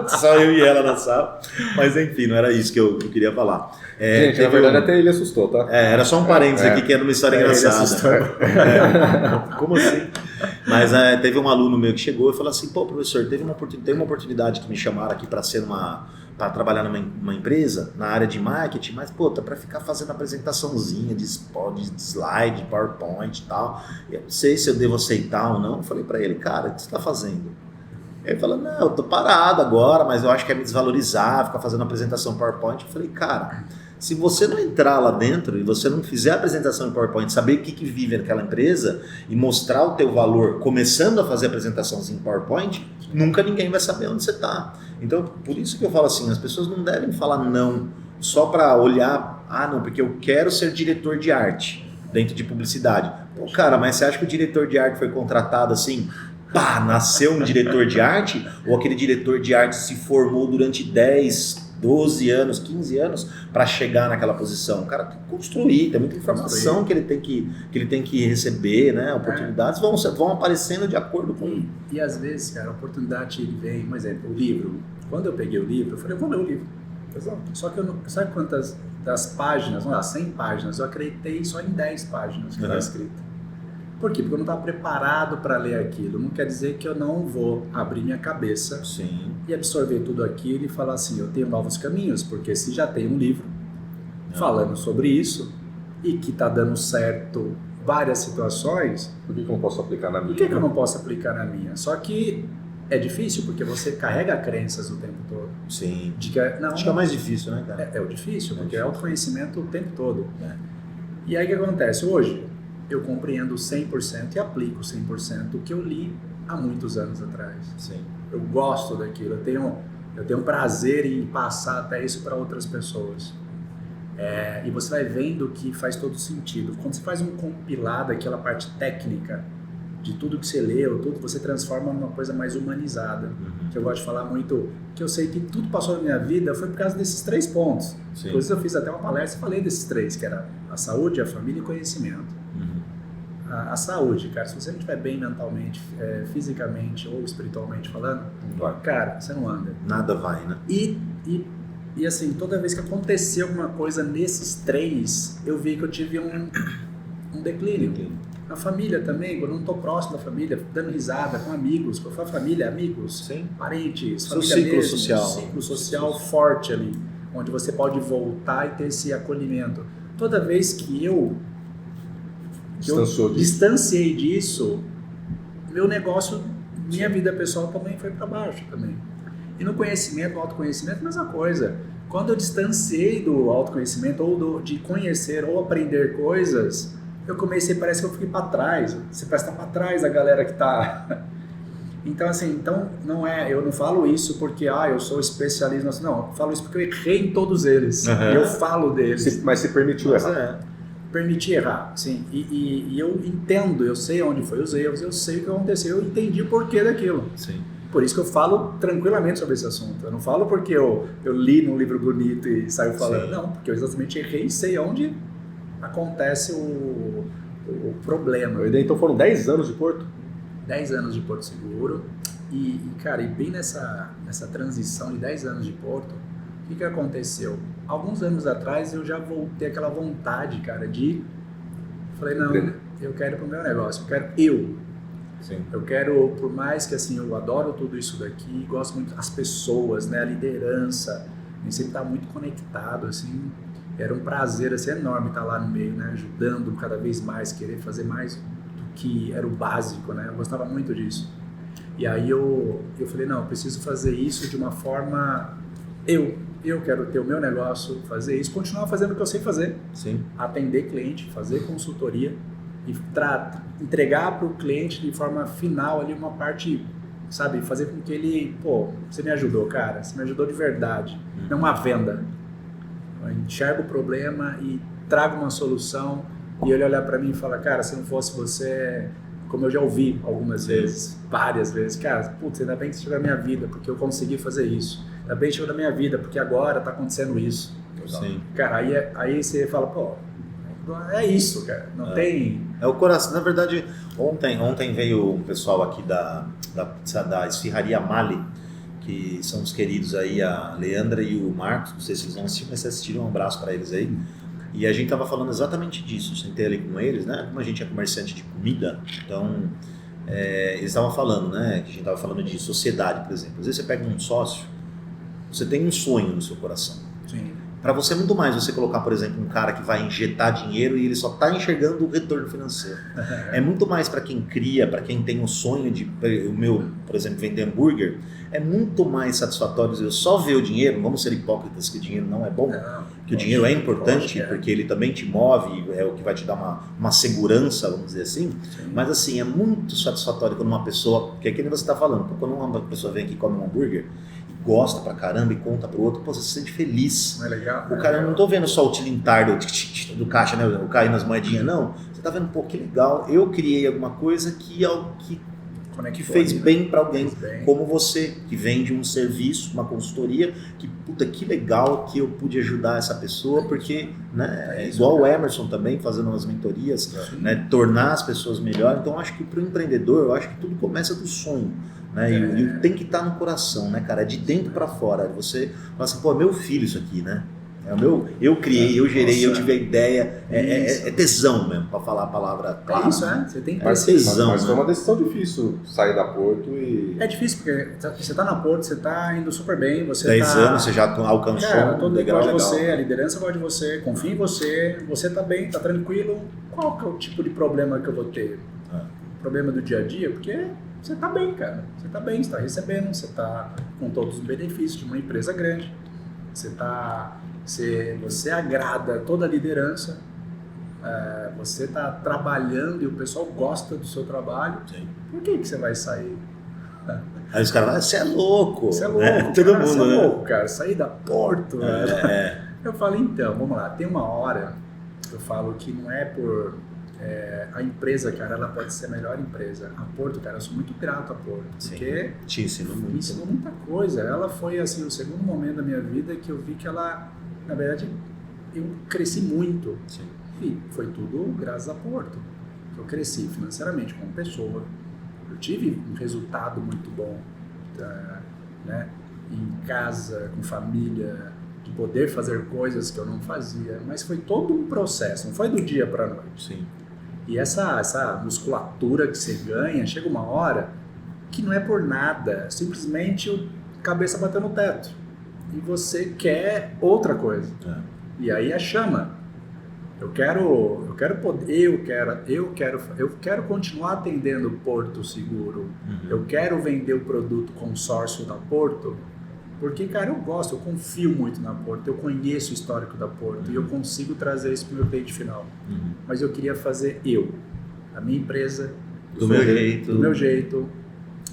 C: Só eu e ela na sala. Mas enfim, não era isso que eu queria falar.
B: Gente, na verdade até ele assustou, tá?
C: Era só um parênteses aqui que era uma história engraçada. Como assim? Mas teve um aluno meu que chegou e falou assim, pô, professor, teve uma oportunidade que me chamaram aqui para trabalhar numa empresa, na área de marketing, mas, pô, tá para ficar fazendo apresentaçãozinha de slide, PowerPoint e tal. Eu não sei se eu devo aceitar ou não. Eu falei para ele, cara, o que você tá fazendo? Ele falou, não, eu tô parado agora, mas eu acho que é me desvalorizar, ficar fazendo apresentação PowerPoint. Eu falei, cara, se você não entrar lá dentro e você não fizer a apresentação em PowerPoint, saber o que vive naquela empresa e mostrar o teu valor começando a fazer apresentações em PowerPoint, nunca ninguém vai saber onde você está. Então, por isso que eu falo assim, as pessoas não devem falar não só para olhar, não, porque eu quero ser diretor de arte dentro de publicidade. Pô, cara, mas você acha que o diretor de arte foi contratado assim, nasceu um diretor de arte? Ou aquele diretor de arte se formou durante 10, 12 anos, 15 anos para chegar naquela posição? O cara tem que construir, tem muita informação que ele tem que receber, né? Oportunidades vão aparecendo de acordo com...
A: E às vezes, cara, a oportunidade vem, por exemplo, o livro. Quando eu peguei o livro, eu falei, eu vou ler o livro. Exato. Só que eu não... Sabe quantas das páginas, vamos lá, 100 páginas, eu acreditei só em 10 páginas que está escrito. Por quê? Porque eu não estava preparado para ler aquilo. Não quer dizer que eu não vou abrir minha cabeça e absorver tudo aquilo e falar assim, eu tenho novos caminhos, porque se já tem um livro falando sobre isso e que está dando certo várias situações...
B: Por que eu não posso aplicar na minha?
A: Por que eu não posso aplicar na minha? Só que é difícil, porque você carrega crenças o tempo todo.
C: Sim.
A: Acho que
C: é mais difícil, né, cara?
A: É o difícil, porque é autoconhecimento o tempo todo. E aí o que acontece? Hoje, eu compreendo 100% e aplico 100% o que eu li há muitos anos atrás.
C: Sim.
A: Eu gosto daquilo, eu tenho prazer em passar até isso para outras pessoas. E você vai vendo que faz todo sentido. Quando você faz um compilado, aquela parte técnica de tudo que você leu, tudo, você transforma numa coisa mais humanizada. Que eu gosto de falar muito, que eu sei que tudo passou na minha vida foi por causa desses 3 pontos. Inclusive eu fiz até uma palestra e falei desses 3, que era a saúde, a família e o conhecimento. A saúde, cara, se você não estiver bem mentalmente, fisicamente ou espiritualmente falando, cara, você não anda.
C: Nada vai, né?
A: E assim, toda vez que aconteceu alguma coisa nesses 3, eu vi que eu tive um declínio. A família também, quando eu não estou próximo da família, dando risada com amigos, com a família, amigos, parentes,
C: seu
A: família
C: ciclo
A: mesmo,
C: social.
A: Um ciclo social forte ali, onde você pode voltar e ter esse acolhimento. Toda vez que eu distanciei disso, meu negócio, minha vida pessoal também foi para baixo também. E no conhecimento, no autoconhecimento, a mesma coisa. Quando eu distanciei do autoconhecimento, ou de conhecer, ou aprender coisas, eu comecei, parece que eu fiquei para trás. Você parece estar para trás da galera que está... Então, assim, não é, eu não falo isso porque eu sou especialista. Não, eu falo isso porque eu errei em todos eles. E eu falo deles.
B: Mas se permitiu errar.
A: Permiti errar, sim. E eu entendo, eu sei onde foi os erros, eu sei o que aconteceu, eu entendi o porquê daquilo.
C: Sim.
A: Por isso que eu falo tranquilamente sobre esse assunto. Eu não falo porque eu li num livro bonito e saio falando. Sim. Não, porque eu exatamente errei e sei onde acontece o problema.
B: Então foram 10 anos de Porto?
A: 10 anos de Porto Seguro. Cara, bem nessa transição de 10 anos de Porto, o que aconteceu? Alguns anos atrás eu já voltei aquela vontade, cara, falei, não, eu quero pro meu negócio, eu quero Sim. Eu quero, por mais que assim, eu adoro tudo isso daqui, gosto muito das pessoas, né, a liderança, a gente sempre tá muito conectado, assim, era um prazer assim, enorme estar lá no meio, né, ajudando cada vez mais, querer fazer mais do que era o básico, né, eu gostava muito disso. E aí eu falei, não, eu preciso fazer isso de uma forma, eu quero ter o meu negócio, fazer isso, continuar fazendo o que eu sei fazer. Sim. Atender cliente, fazer consultoria e entregar para o cliente de forma final ali uma parte, sabe, fazer com que ele, você me ajudou, cara, você me ajudou de verdade, não uma venda. Eu enxergo o problema e trago uma solução e ele olhar para mim e falar, cara, se não fosse você, como eu já ouvi algumas vezes, várias vezes, cara, putz, ainda bem que você chegou na minha vida, porque eu consegui fazer isso. Ainda bem que chegou na minha vida, porque agora tá acontecendo isso. Sim. Cara, aí você fala, é isso, cara. Não tem...
C: É o coração. Na verdade, ontem veio um pessoal aqui da Esfirraria Mali, que são os queridos aí, a Leandra e o Marcos, não sei se eles vão assistir, mas se assistiram, um abraço para eles aí. E a gente tava falando exatamente disso, sentei ali com eles, né? Como a gente é comerciante de comida, então eles estavam falando, né? Que a gente tava falando de sociedade, por exemplo. Às vezes você pega um sócio, você tem um sonho no seu coração. Sim. Para você é muito mais você colocar, por exemplo, um cara que vai injetar dinheiro e ele só está enxergando o retorno financeiro. É muito mais para quem cria, para quem tem o sonho de, por exemplo, vender hambúrguer, é muito mais satisfatório eu só ver o dinheiro, vamos ser hipócritas que o dinheiro não é bom, que o dinheiro é importante porque ele também te move, é o que vai te dar uma segurança, vamos dizer assim. Sim. Mas assim, é muito satisfatório quando uma pessoa, que é que você está falando, quando uma pessoa vem aqui e come um hambúrguer, gosta pra caramba e conta pro outro, você se sente feliz.
A: Não é legal?
C: O cara, eu não tô vendo só o tilintar do caixa, né, o cair nas moedinhas, não. Você tá vendo, que legal, eu criei alguma coisa que fez bem pra alguém, como você, que vende um serviço, uma consultoria, que legal que eu pude ajudar essa pessoa, porque, né, é igual o Emerson também, fazendo umas mentorias, né, tornar as pessoas melhores. Então, acho que pro empreendedor, eu acho que tudo começa do sonho. Né? E tem que estar no coração, né, cara? É de dentro para fora. Você fala assim, é meu filho isso aqui, né? Eu criei, eu gerei, eu tive a ideia. É tesão mesmo, para falar a palavra clara.
A: É isso, Você tem que ter
B: tesão. Mas foi uma decisão difícil sair da Porto e...
A: É difícil, porque você tá na Porto, você tá indo super bem, você
C: 10 anos, você já alcançou
A: todo mundo gosta de você, a liderança gosta de você, confia em você tá bem, tá tranquilo. Qual que é o tipo de problema que eu vou ter? Problema do dia a dia? Porque... você tá bem, cara. Você tá bem, você tá recebendo, você tá com todos os benefícios de uma empresa grande. Você agrada toda a liderança. Você tá trabalhando e o pessoal gosta do seu trabalho. Sim. Por que você vai sair?
C: Aí os caras falam, você é louco.
A: Você é louco,
C: né? Todo mundo,
A: você é louco, cara. Sair da Porto. Eu falo, então, vamos lá. Tem uma hora que eu falo que não é por... a empresa, cara, ela pode ser a melhor empresa. A Porto, cara, eu sou muito grato a Porto.
C: Sim,
A: porque
C: te ensinou muito.
A: Me ensinou muita coisa. Ela foi, assim, o segundo momento da minha vida que eu vi que ela, na verdade, eu cresci muito. Sim. E foi tudo graças a Porto. Eu cresci financeiramente como pessoa. Eu tive um resultado muito bom, né? Em casa, com família, de poder fazer coisas que eu não fazia. Mas foi todo um processo, não foi do dia para a noite.
C: Sim.
A: E essa musculatura que você ganha, chega uma hora que não é por nada, simplesmente a cabeça bateu no teto. E você quer outra coisa. E aí a chama. Eu quero continuar atendendo Porto Seguro. Eu quero vender o produto consórcio da Porto. Porque, cara, eu gosto, eu confio muito na Porto, eu conheço o histórico da Porto e eu consigo trazer isso para o meu cliente final. Mas eu queria fazer a minha empresa,
C: Do meu jeito.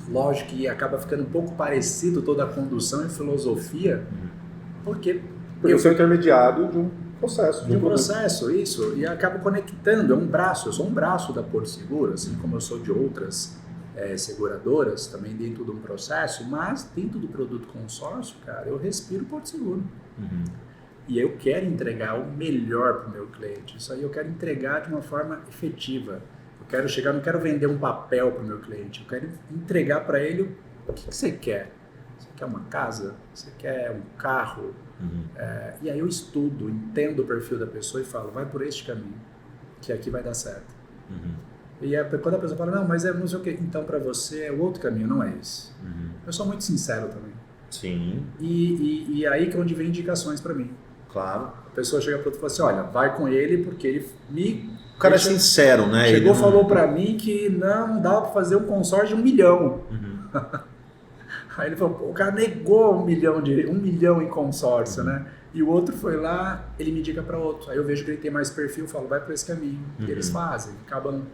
A: Lógico que acaba ficando um pouco parecido toda a condução e filosofia, porque
B: eu sou intermediário de um processo.
A: De um processo, isso, e acabo conectando, eu sou um braço da Porto Seguro, assim como eu sou de outras seguradoras, também dentro de um processo, mas dentro do produto consórcio, cara, eu respiro Porto Seguro. E eu quero entregar o melhor para o meu cliente, isso aí eu quero entregar de uma forma efetiva. Eu quero chegar, não quero vender um papel para o meu cliente, eu quero entregar para ele o que você quer. Você quer uma casa? Você quer um carro? E aí eu estudo, entendo o perfil da pessoa e falo, vai por este caminho, que aqui vai dar certo. E quando a pessoa fala, não, mas não sei o que, então para você é o outro caminho, não é esse. Eu sou muito sincero também.
C: Sim.
A: E aí que é onde vem indicações para mim.
C: Claro.
A: A pessoa chega para outro e fala assim, olha, vai com ele porque ele me...
C: O cara é sincero, né?
A: Chegou
C: e
A: falou para mim que não dava para fazer um consórcio de 1 milhão. Aí ele falou, o cara negou 1 milhão em consórcio, né? E o outro foi lá, ele me indica para outro. Aí eu vejo que ele tem mais perfil, eu falo, vai por esse caminho. E eles fazem, acabam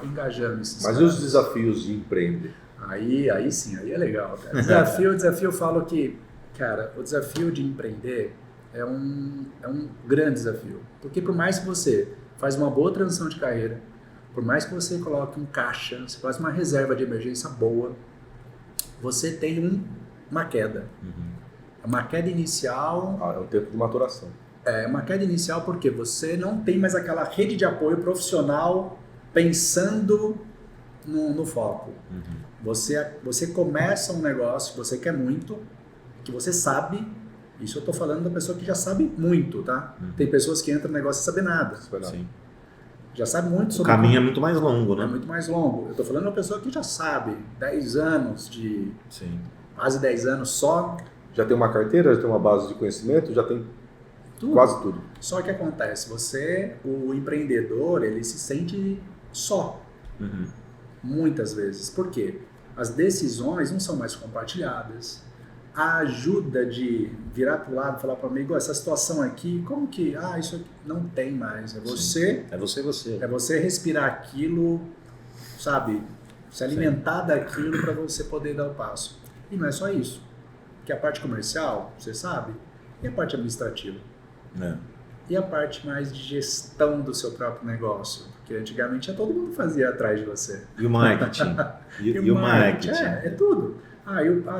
A: engajando nesses
B: Mas
A: caras.
B: e os desafios de empreender?
A: Aí sim, aí é legal, cara. Desafio eu falo que, cara, o desafio de empreender é um grande desafio. Porque por mais que você faz uma boa transição de carreira, por mais que você coloque um caixa, você faz uma reserva de emergência boa, você tem uma queda. Uma queda inicial...
B: É um tempo de maturação.
A: É uma queda inicial porque você não tem mais aquela rede de apoio profissional pensando no foco. Você começa um negócio que você quer muito, que você sabe, isso eu estou falando da pessoa que já sabe muito, tá? Tem pessoas que entram no negócio sem saber nada.
C: Sim.
A: Já sabe muito sobre...
C: O caminho é muito mais longo, né?
A: É muito mais longo. Eu estou falando de uma pessoa que já sabe, 10 anos de...
C: Sim.
A: Quase 10 anos só...
B: Já tem uma carteira, já tem uma base de conhecimento, já tem quase tudo.
A: Só que acontece, o empreendedor, ele se sente só. Muitas vezes. Por quê? As decisões não são mais compartilhadas. A ajuda de virar para o lado e falar para o amigo, essa situação aqui, como que... isso aqui não tem mais. É você...
C: Sim.
A: É você respirar aquilo, sabe? Se alimentar daquilo para você poder dar o passo. E não é só isso. Que a parte comercial, você sabe, e a parte administrativa. E a parte mais de gestão do seu próprio negócio. Porque antigamente todo mundo fazia atrás de você.
C: E o marketing. e o marketing.
A: É tudo.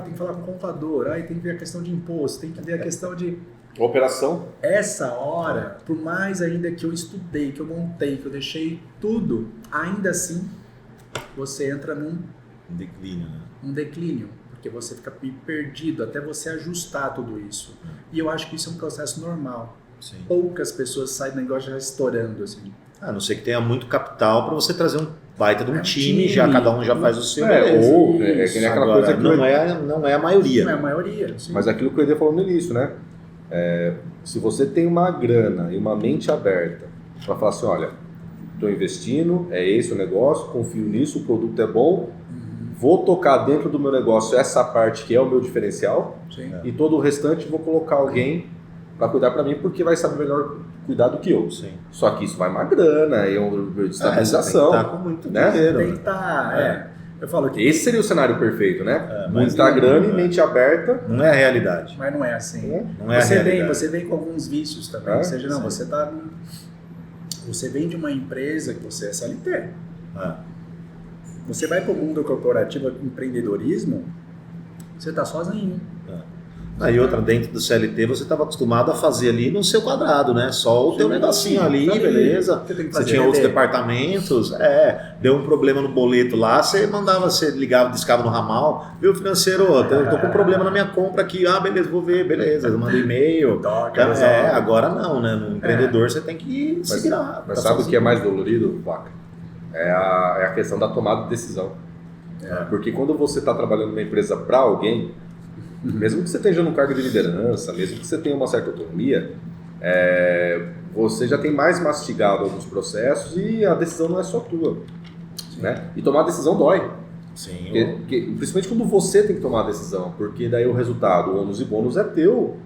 A: Tem que falar com o contador, tem que ver a questão de imposto, tem que ver a questão de...
B: Operação.
A: Essa hora, por mais ainda que eu estudei, que eu montei, que eu deixei tudo, ainda assim, você entra num
C: declínio, né?
A: Um declínio. Porque você fica perdido até você ajustar tudo isso. E eu acho que isso é um processo normal.
C: Sim.
A: Poucas pessoas saem do negócio já estourando, assim.
C: A não ser que tenha muito capital para você trazer um baita de um time, já cada um já faz o seu.
B: Ou que nem aquela coisa que
C: não é a maioria.
A: Não é a maioria. Sim.
B: Mas aquilo que o Eder falou no início, né? Se você tem uma grana e uma mente aberta para falar assim, olha, estou investindo, é esse o negócio, confio nisso, o produto é bom, vou tocar dentro do meu negócio essa parte que é o meu diferencial.
A: Sim.
B: E todo o restante vou colocar alguém para cuidar para mim porque vai saber melhor cuidar do que eu.
C: Sim.
B: Só que isso vai uma grana, é uma estabilização.
C: Tem que estar com muito dinheiro.
A: Tem que estar, Eu falo que...
B: Esse seria o cenário perfeito, né?
C: Mas
B: muita grana e mente aberta.
C: Não é a realidade.
A: Mas não é assim.
C: Não é a realidade.
A: Você vem com alguns vícios também. Ou seja, você vem de uma empresa que você é CLT. Você vai para o mundo corporativo, empreendedorismo, você está sozinho.
C: E outra, dentro do CLT, você estava acostumado a fazer ali no seu quadrado, né? Só o teu negocinho ali, beleza. Você tinha outros departamentos, deu um problema no boleto lá, você ligava, discava no ramal, viu, financeiro, eu tô com um problema na minha compra aqui, beleza, vou ver, beleza, eu mando e-mail. Agora não, né? No empreendedor você tem que se virar.
B: Mas sabe o que é mais dolorido, Vaca? É a questão da tomada de decisão. Porque quando você está trabalhando numa empresa para alguém, mesmo que você esteja num cargo de liderança, mesmo que você tenha uma certa autonomia, você já tem mais mastigado alguns processos e a decisão não é só tua. Né? E tomar decisão dói.
C: Sim.
B: Principalmente quando você tem que tomar a decisão, porque daí o resultado, o ônus e bônus é teu,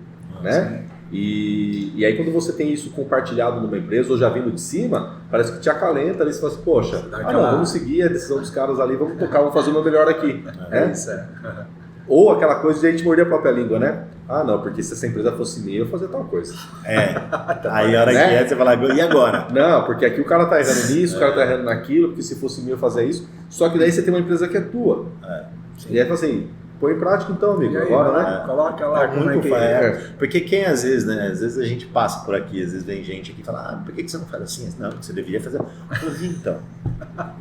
B: né? E aí quando você tem isso compartilhado numa empresa ou já vindo de cima, parece que te acalenta ali, você fala assim, poxa, vamos seguir a decisão dos caras ali, vamos tocar, vamos fazer o meu melhor aqui. Né?
A: Isso é.
B: Ou aquela coisa de a gente morder a própria língua, né? Ah, não, porque se essa empresa fosse minha, eu ia fazer tal coisa.
C: Aí a hora que é, você fala, e agora?
B: Não, porque aqui o cara tá errando nisso, o cara tá errando naquilo, porque se fosse minha eu fazia isso. Só que daí você tem uma empresa que é tua. E aí fala assim, põe em prática então, amigo,
A: Aí,
B: agora, né?
A: Coloca lá como é que é.
C: Porque quem às vezes, né? Às vezes a gente passa por aqui, às vezes vem gente aqui e fala, por que você não faz assim? Não, você deveria fazer. Eu falo, então,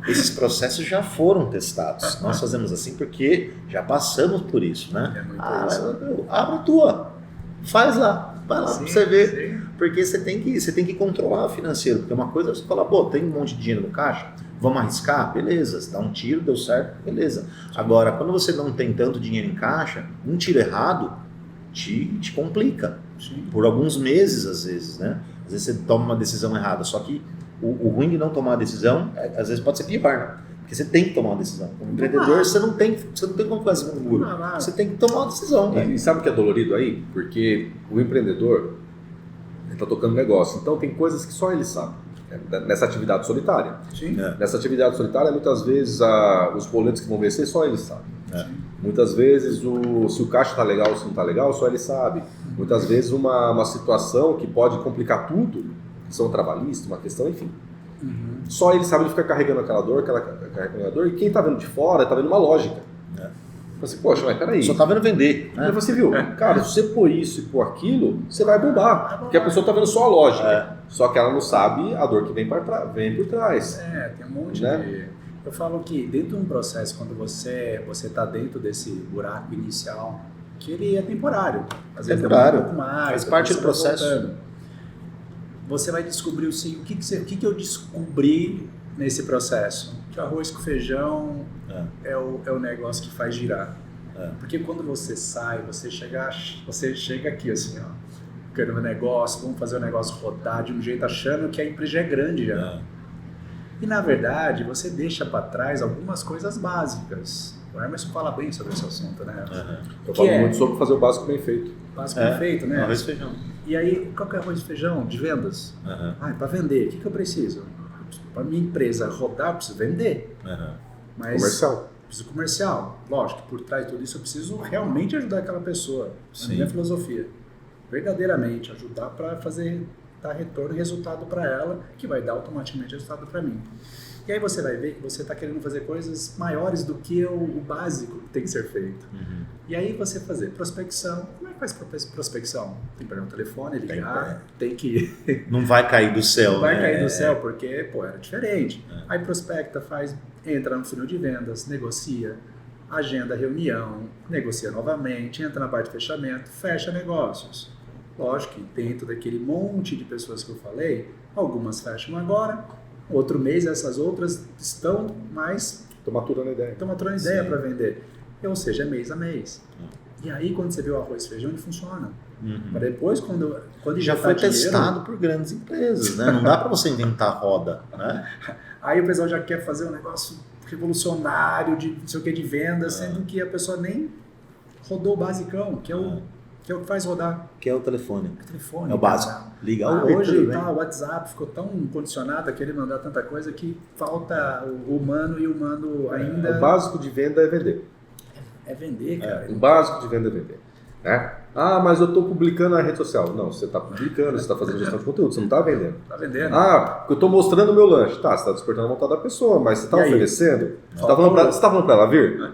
C: esses processos já foram testados. Nós fazemos assim porque já passamos por isso, né?
A: É muito isso.
C: Abre a tua, faz lá, vai lá
A: Sim,
C: pra você ver.
A: sim.
C: Porque você tem que controlar o financeiro. Porque uma coisa é você falar, pô, tem um monte de dinheiro no caixa, vamos arriscar? Beleza, você dá um tiro, deu certo, beleza. Agora, quando você não tem tanto dinheiro em caixa, um tiro errado te complica.
A: Sim.
C: Por alguns meses, às vezes, né? Às vezes você toma uma decisão errada, só que o ruim de não tomar a decisão, às vezes pode ser pior, né? Porque você tem que tomar uma decisão. Como empreendedor, você não tem como fazer um muro. Você tem que tomar uma decisão. Né?
B: E sabe o que é dolorido aí? Porque o empreendedor está tocando negócio, então tem coisas que só ele sabe. Nessa atividade solitária.
A: Sim.
B: Nessa atividade solitária, muitas vezes os boletos que vão vencer só ele sabe. Muitas vezes se o caixa está legal ou se não está legal, só ele sabe. Muitas vezes uma situação que pode complicar tudo, questão trabalhista, uma questão, enfim. Só ele sabe, ele fica carregando aquela dor, e quem está vendo de fora está vendo uma lógica. Assim, poxa, mas peraí.
C: Só tá vendo vender. Né?
B: Aí você viu, cara, se você pôr isso e pôr aquilo, você vai bombar. Porque a pessoa tá vendo só a lógica. Só que ela não sabe a dor que vem por trás.
A: Tem um monte
B: né?
A: de... Eu falo que dentro de um processo, quando você tá dentro desse buraco inicial, que ele é temporário. Às vezes
C: Temporário.
A: um pouco mais.
C: Faz parte do
A: depois você vai
C: processo.
A: voltando. Você vai descobrir o que eu descobri nesse processo. Que o arroz com feijão é o negócio que faz girar. Porque quando você sai, você chega aqui assim, ó, querendo um negócio, vamos fazer o negócio rodar de um jeito achando que a empresa é grande já. E na verdade, você deixa para trás algumas coisas básicas. O Emerson fala bem sobre esse assunto, né?
B: Eu falo muito sobre fazer o básico bem feito.
A: Básico bem feito, né?
C: Arroz e feijão.
A: E aí, qual que é arroz e feijão? De vendas. Para vender, o que eu preciso? Para minha empresa rodar, eu preciso vender. Mas
B: Comercial.
A: Preciso comercial. Lógico, por trás de tudo isso eu preciso realmente ajudar aquela pessoa. Na minha filosofia. Verdadeiramente, ajudar para dar retorno e resultado para ela, que vai dar automaticamente resultado para mim. E aí você vai ver que você está querendo fazer coisas maiores do que o básico que tem que ser feito. E aí você fazer prospecção. Como é que faz prospecção? Tem que pegar o telefone, ligar, tem que...
C: Não vai cair do céu.
A: Não vai cair do céu, porque, era diferente. Aí prospecta, entra no funil de vendas, negocia, agenda reunião, negocia novamente, entra na parte de fechamento, fecha negócios. Lógico que dentro daquele monte de pessoas que eu falei, algumas fecham agora, outro mês essas outras estão mais...
B: Tô maturando ideia.
A: Estão maturando ideia para vender. Ou seja, é mês a mês. E aí, quando você vê o arroz e feijão, ele funciona. Mas depois, quando
C: já foi testado por grandes empresas, né? Não dá para você inventar roda, né?
A: Aí o pessoal já quer fazer um negócio revolucionário, de não sei o que, de venda, sendo que a pessoa nem rodou o basicão, que é o que faz rodar.
C: Que é o telefone.
A: É
C: o básico. Liga
A: hoje o WhatsApp ficou tão condicionado a querer mandar tanta coisa que falta o humano, e o humano ainda...
B: O básico de venda é vender.
A: É vender, cara.
B: O básico de venda é vender. Né? Ah, mas eu estou publicando na rede social. Não, você está publicando, você está fazendo gestão de conteúdo, você não está vendendo.
A: Está vendendo.
B: Ah, eu estou mostrando o meu lanche. Tá, você está despertando a vontade da pessoa, mas você está oferecendo? Você está falando para ela vir?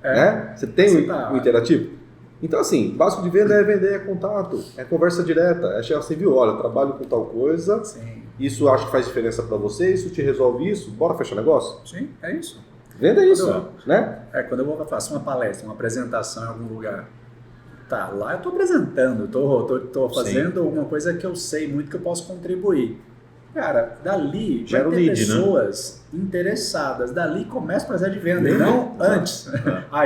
B: Né? Você tem o interativo? Então, assim, básico de venda é vender, é contato, é conversa direta. É chegar assim, viu, olha, eu trabalho com tal coisa, isso acho que faz diferença para você, isso te resolve isso, bora fechar negócio?
A: Sim, é isso.
B: Venda isso, né?
A: Quando eu faço uma palestra, uma apresentação em algum lugar, tá, lá eu estou apresentando, estou fazendo alguma coisa que eu sei muito que eu posso contribuir. Cara, dali já tem pessoas interessadas, dali começa o processo de venda, e não antes.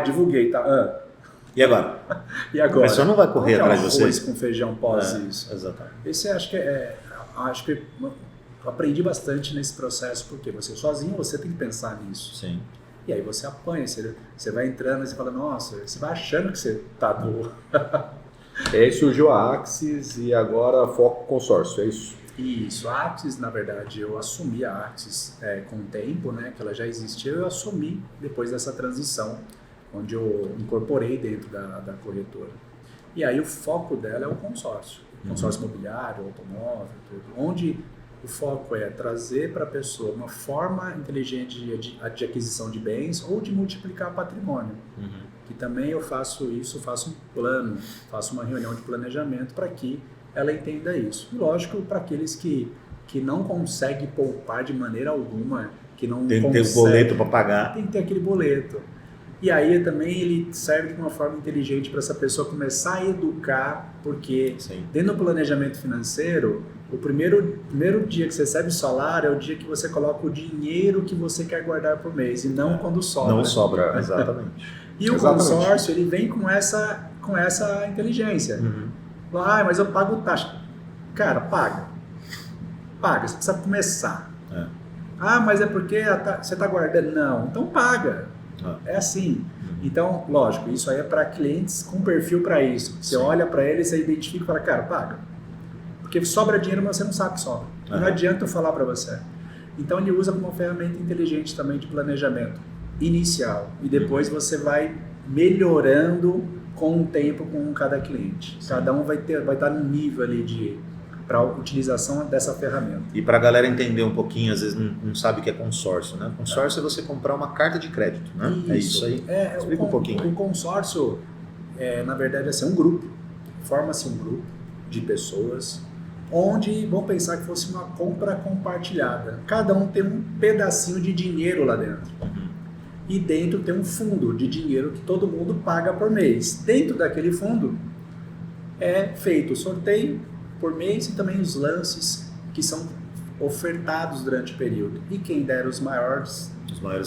A: Divulguei, tá?
C: E agora?
A: A
C: pessoa não vai correr atrás de você.
A: Arroz com feijão pós isso.
C: Exatamente.
A: Esse acho que eu aprendi bastante nesse processo, porque você sozinho, você tem que pensar nisso.
C: Sim.
A: E aí você apanha, você vai entrando e você fala, nossa, você vai achando que você tá no...
B: E aí surgiu a Axis e agora foco consórcio, é isso?
A: Isso, a Axis, na verdade, eu assumi a Axis com o tempo, né, que ela já existia, eu assumi depois dessa transição, onde eu incorporei dentro da corretora. E aí o foco dela é o consórcio imobiliário, automóvel, tudo, onde o foco é trazer para a pessoa uma forma inteligente de aquisição de bens ou de multiplicar patrimônio. Que também eu faço isso, faço um plano, faço uma reunião de planejamento para que ela entenda isso. E lógico, para aqueles que não conseguem poupar de maneira alguma, que não
C: Tem que ter
A: conseguem,
C: o boleto para pagar.
A: tem que ter aquele boleto. E aí também ele serve de uma forma inteligente para essa pessoa começar a educar, porque dentro do planejamento financeiro, o primeiro dia que você recebe o salário é o dia que você coloca o dinheiro que você quer guardar por mês, e não quando sobra.
C: Não sobra, exatamente.
A: E o consórcio, ele vem com essa inteligência. Mas eu pago taxa. Cara, paga. Você precisa começar. Mas é porque você está guardando? Não, então paga. É assim. Então, lógico, isso aí é para clientes com perfil para isso. Você olha para eles, você identifica e fala, cara, paga. Porque sobra dinheiro, mas você não sabe que sobra. Não adianta eu falar para você. Então, ele usa como uma ferramenta inteligente também de planejamento inicial. E depois você vai melhorando com o tempo com cada cliente. Cada um vai estar num nível ali para a utilização dessa ferramenta.
C: E para a galera entender um pouquinho, às vezes não sabe o que é consórcio, né? Consórcio é você comprar uma carta de crédito, né? É isso aí. Explica um pouquinho.
A: O consórcio na verdade, é um grupo. Forma-se um grupo de pessoas onde vão pensar que fosse uma compra compartilhada. Cada um tem um pedacinho de dinheiro lá dentro. E dentro tem um fundo de dinheiro que todo mundo paga por mês. Dentro daquele fundo é feito o sorteio por mês e também os lances que são ofertados durante o período. E quem der os maiores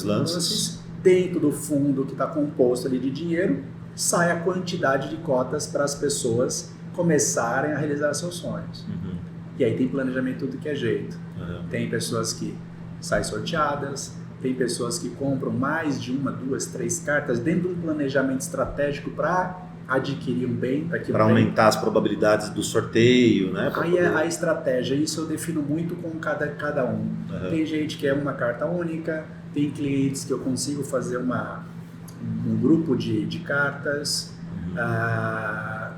A: lances, dentro do fundo que está composto ali de dinheiro, sai a quantidade de cotas para as pessoas começarem a realizar seus sonhos. E aí tem planejamento tudo que é jeito. Tem pessoas que saem sorteadas, tem pessoas que compram mais de 1, 2, 3 cartas dentro de um planejamento estratégico para adquirir um bem.
C: Para aumentar as probabilidades do sorteio, né?
A: Aí é a estratégia, isso eu defino muito com cada um. Tem gente que é uma carta única, tem clientes que eu consigo fazer um grupo de cartas,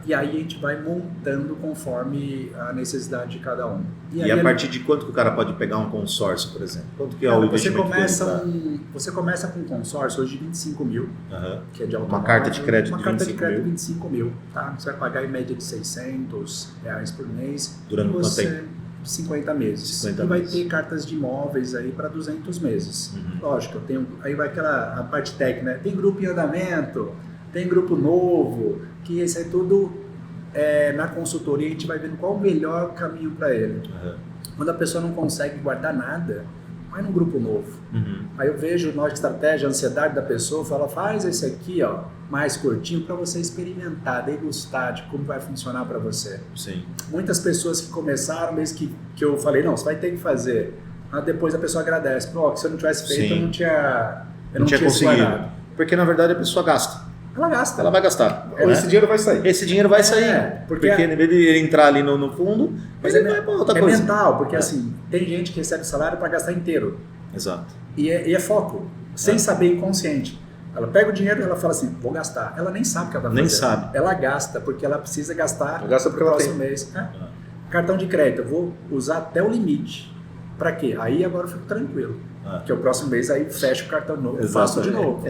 A: e aí a gente vai montando conforme a necessidade de cada um.
C: E a partir de quanto que o cara pode pegar um consórcio, por exemplo? Quanto que é o investimento dele?
A: Você começa com um consórcio hoje de 25 mil, que é de automóvel.
C: Uma carta de crédito
A: de
C: 25 mil.
A: 25 mil, tá? Você vai pagar em média de R$600 por mês.
C: Durante quanto tempo?
A: 50 meses. E vai ter cartas de imóveis aí para 200 meses. Lógico, aí vai a parte técnica, né? Tem grupo em andamento, tem grupo novo, que isso é tudo na consultoria a gente vai vendo qual o melhor caminho para ele. Quando a pessoa não consegue guardar nada, vai num grupo novo. Aí eu vejo a estratégia, a ansiedade da pessoa, fala, faz esse aqui, ó, mais curtinho para você experimentar, degustar de como vai funcionar para você. Muitas pessoas que começaram, mesmo que eu falei, não, você vai ter que fazer. Mas depois a pessoa agradece, pô, que se eu não tivesse feito, eu não tinha
C: conseguido. Porque na verdade a pessoa gasta.
A: Ela gasta.
C: Ela vai gastar.
B: Esse dinheiro vai sair.
C: Esse dinheiro vai sair. Porque em vez de ele entrar ali no fundo,
A: mas
C: ele vai para outra coisa.
A: É mental, porque assim, tem gente que recebe salário para gastar inteiro.
C: Exato.
A: E é foco, sem saber, inconsciente. Ela pega o dinheiro e ela fala assim, vou gastar. Ela nem sabe o que ela vai fazer.
C: Nem sabe.
A: Ela gasta, porque ela precisa gastar
B: no próximo
A: mês. Cartão de crédito, eu vou usar até o limite. Para quê? Aí agora eu fico tranquilo. Porque o próximo mês aí fecho o cartão novo e faço de novo.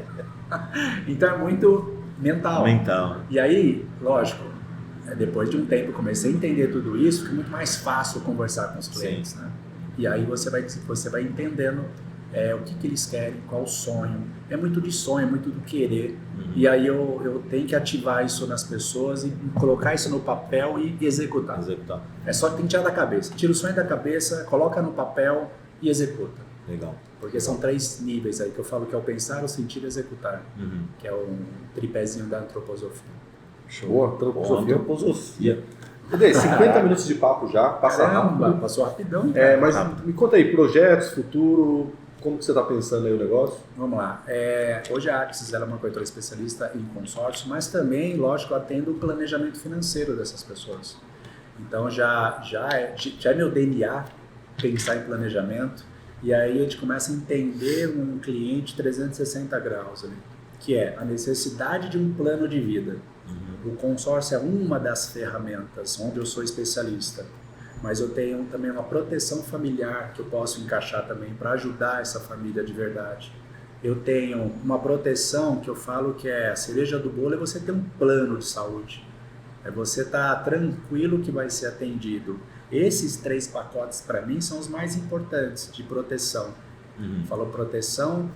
A: Então é muito mental. E aí, lógico, depois de um tempo eu comecei a entender tudo isso, fica muito mais fácil conversar com os clientes, né? E aí você vai entendendo o que eles querem, qual o sonho. É muito de sonho, é muito do querer. E aí eu tenho que ativar isso nas pessoas e colocar isso no papel e executar. É só que tem que tirar da cabeça. Tira o sonho da cabeça, coloca no papel e executa.
C: Legal.
A: Porque são 3 níveis aí que eu falo que é o pensar, o sentir e o executar. Que é um tripézinho da antroposofia.
B: Show, antroposofia. Cadê? 50 minutos de papo já, passa rápido.
A: Passou rapidão.
B: Mas me conta aí, projetos, futuro, Como que você está pensando aí o negócio?
A: Vamos lá. Hoje a Axis ela é uma corretora especialista em consórcio, mas também, lógico, eu atendo o planejamento financeiro dessas pessoas. Então já é meu DNA pensar em planejamento, e aí a gente começa a entender um cliente 360 graus ali, que é a necessidade de um plano de vida. O consórcio é uma das ferramentas onde eu sou especialista, mas eu tenho também uma proteção familiar que eu posso encaixar também para ajudar essa família de verdade. Eu tenho uma proteção que eu falo que é a cereja do bolo, é você ter um plano de saúde. É você estar tranquilo que vai ser atendido. Esses 3 pacotes para mim são os mais importantes de proteção. Falou proteção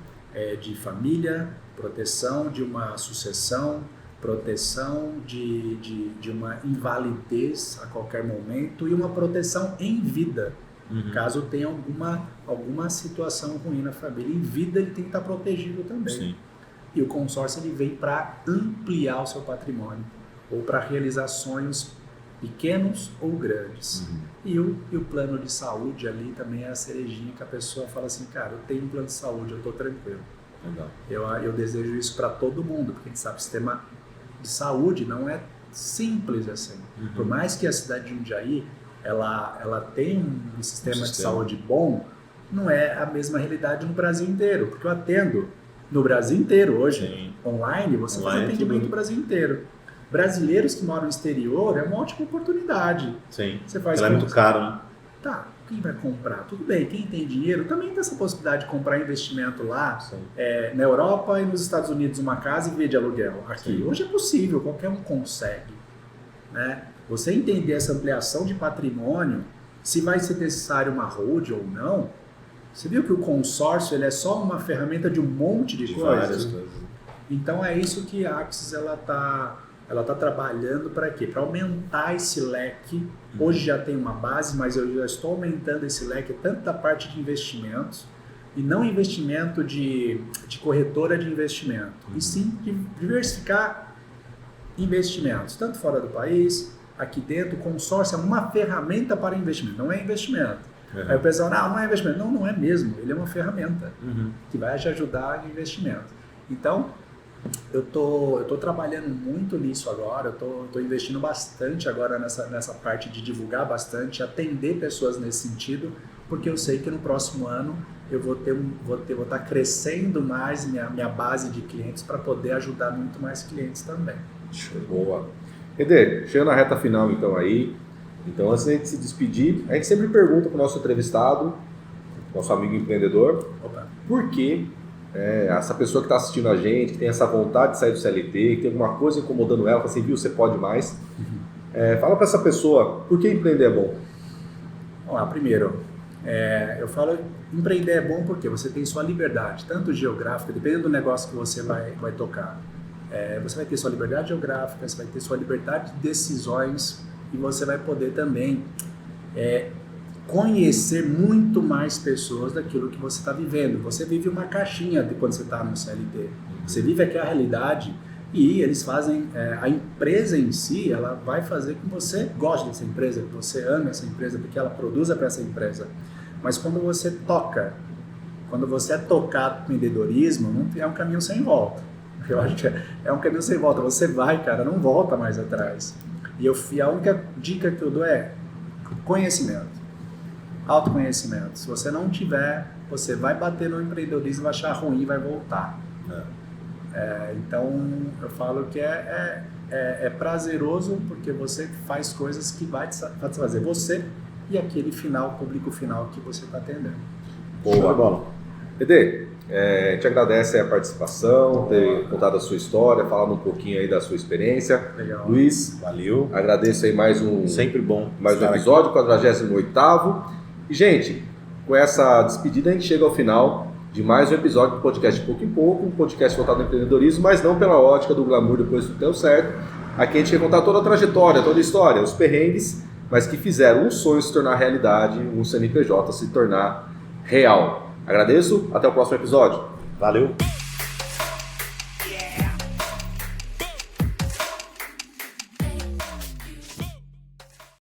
A: de família, proteção de uma sucessão, proteção de uma invalidez a qualquer momento e uma proteção em vida. Caso tenha alguma situação ruim na família, em vida ele tem que estar protegido também.
C: Sim.
A: E o consórcio ele vem para ampliar o seu patrimônio ou para realizar sonhos pequenos ou grandes. E o plano de saúde ali também é a cerejinha que a pessoa fala assim, cara, eu tenho um plano de saúde, eu estou tranquilo.
C: Legal.
A: Eu desejo isso para todo mundo, porque a gente sabe que o sistema de saúde não é simples assim. Por mais que a cidade de Jundiaí ela tem um sistema de saúde bom, não é a mesma realidade no Brasil inteiro, porque eu atendo no Brasil inteiro hoje.
C: Sim.
A: Online, você faz atendimento no Brasil inteiro. Brasileiros que moram no exterior é uma ótima oportunidade.
C: Sim.
A: Você faz
C: Ela é muito caro, né?
A: Tá, quem vai comprar? Tudo bem, quem tem dinheiro também tem essa possibilidade de comprar investimento lá, na Europa e nos Estados Unidos, uma casa e ver de aluguel. Aqui,
C: Sim.
A: hoje é possível, qualquer um consegue. Né? Você entender essa ampliação de patrimônio, se vai ser necessário uma hold ou não, você viu que o consórcio ele é só uma ferramenta de um monte de
C: várias
A: coisas?
C: coisas.
A: Então é isso que a Axis ela tá trabalhando para quê? Para aumentar esse leque. Hoje já tem uma base, mas eu já estou aumentando esse leque tanto da parte de investimentos, e não investimento de corretora de investimento, e sim de diversificar investimentos, tanto fora do país, aqui dentro. O consórcio é uma ferramenta para investimento, não é investimento. Aí o pessoal, não é investimento. Não é mesmo, ele é uma ferramenta que vai te ajudar em investimento. Então, eu tô trabalhando muito nisso agora, eu tô investindo bastante agora nessa parte de divulgar bastante, atender pessoas nesse sentido, porque eu sei que no próximo ano eu vou estar crescendo mais minha base de clientes para poder ajudar muito mais clientes também.
B: Boa. Eder, chegando na reta final então aí, então antes de a gente se despedir, a gente sempre pergunta para o nosso entrevistado, nosso amigo empreendedor, por que essa pessoa que está assistindo a gente, que tem essa vontade de sair do CLT, que tem alguma coisa incomodando ela, fala assim, viu, você pode mais. Fala para essa pessoa, por que empreender é bom?
A: Vamos lá, primeiro, eu falo, empreender é bom porque você tem sua liberdade, tanto geográfica, dependendo do negócio que você vai tocar. Você vai ter sua liberdade geográfica, você vai ter sua liberdade de decisões, e você vai poder também conhecer muito mais pessoas daquilo que você está vivendo. Você vive uma caixinha de quando você está no CLT. Você vive aquela realidade e eles fazem, a empresa em si, ela vai fazer com que você goste dessa empresa, que você ame essa empresa, porque ela produza para essa empresa. Mas quando você é tocado por empreendedorismo, não é um caminho sem volta. Eu acho que é um caminho sem volta. Você vai, cara, não volta mais atrás. E a única dica que eu dou é conhecimento. Autoconhecimento. Se você não tiver, você vai bater no empreendedorismo, vai achar ruim e vai voltar. Então, eu falo que é prazeroso porque você faz coisas que vai satisfazer você e aquele público final que você está atendendo.
B: Boa bola. Eder, te agradece a participação, ter contado a sua história, falado um pouquinho aí da sua experiência.
A: Legal.
B: Luiz,
C: valeu.
B: Agradeço aí mais um
C: Sempre bom.
B: Mais um episódio, 48º. E, gente, com essa despedida a gente chega ao final de mais um episódio do podcast Pouco em Pouco, um podcast voltado ao empreendedorismo, mas não pela ótica do glamour depois do deu certo. Aqui a gente vai contar toda a trajetória, toda a história, os perrengues, mas que fizeram um sonho se tornar realidade, um CNPJ se tornar real. Agradeço, até o próximo episódio.
C: Valeu.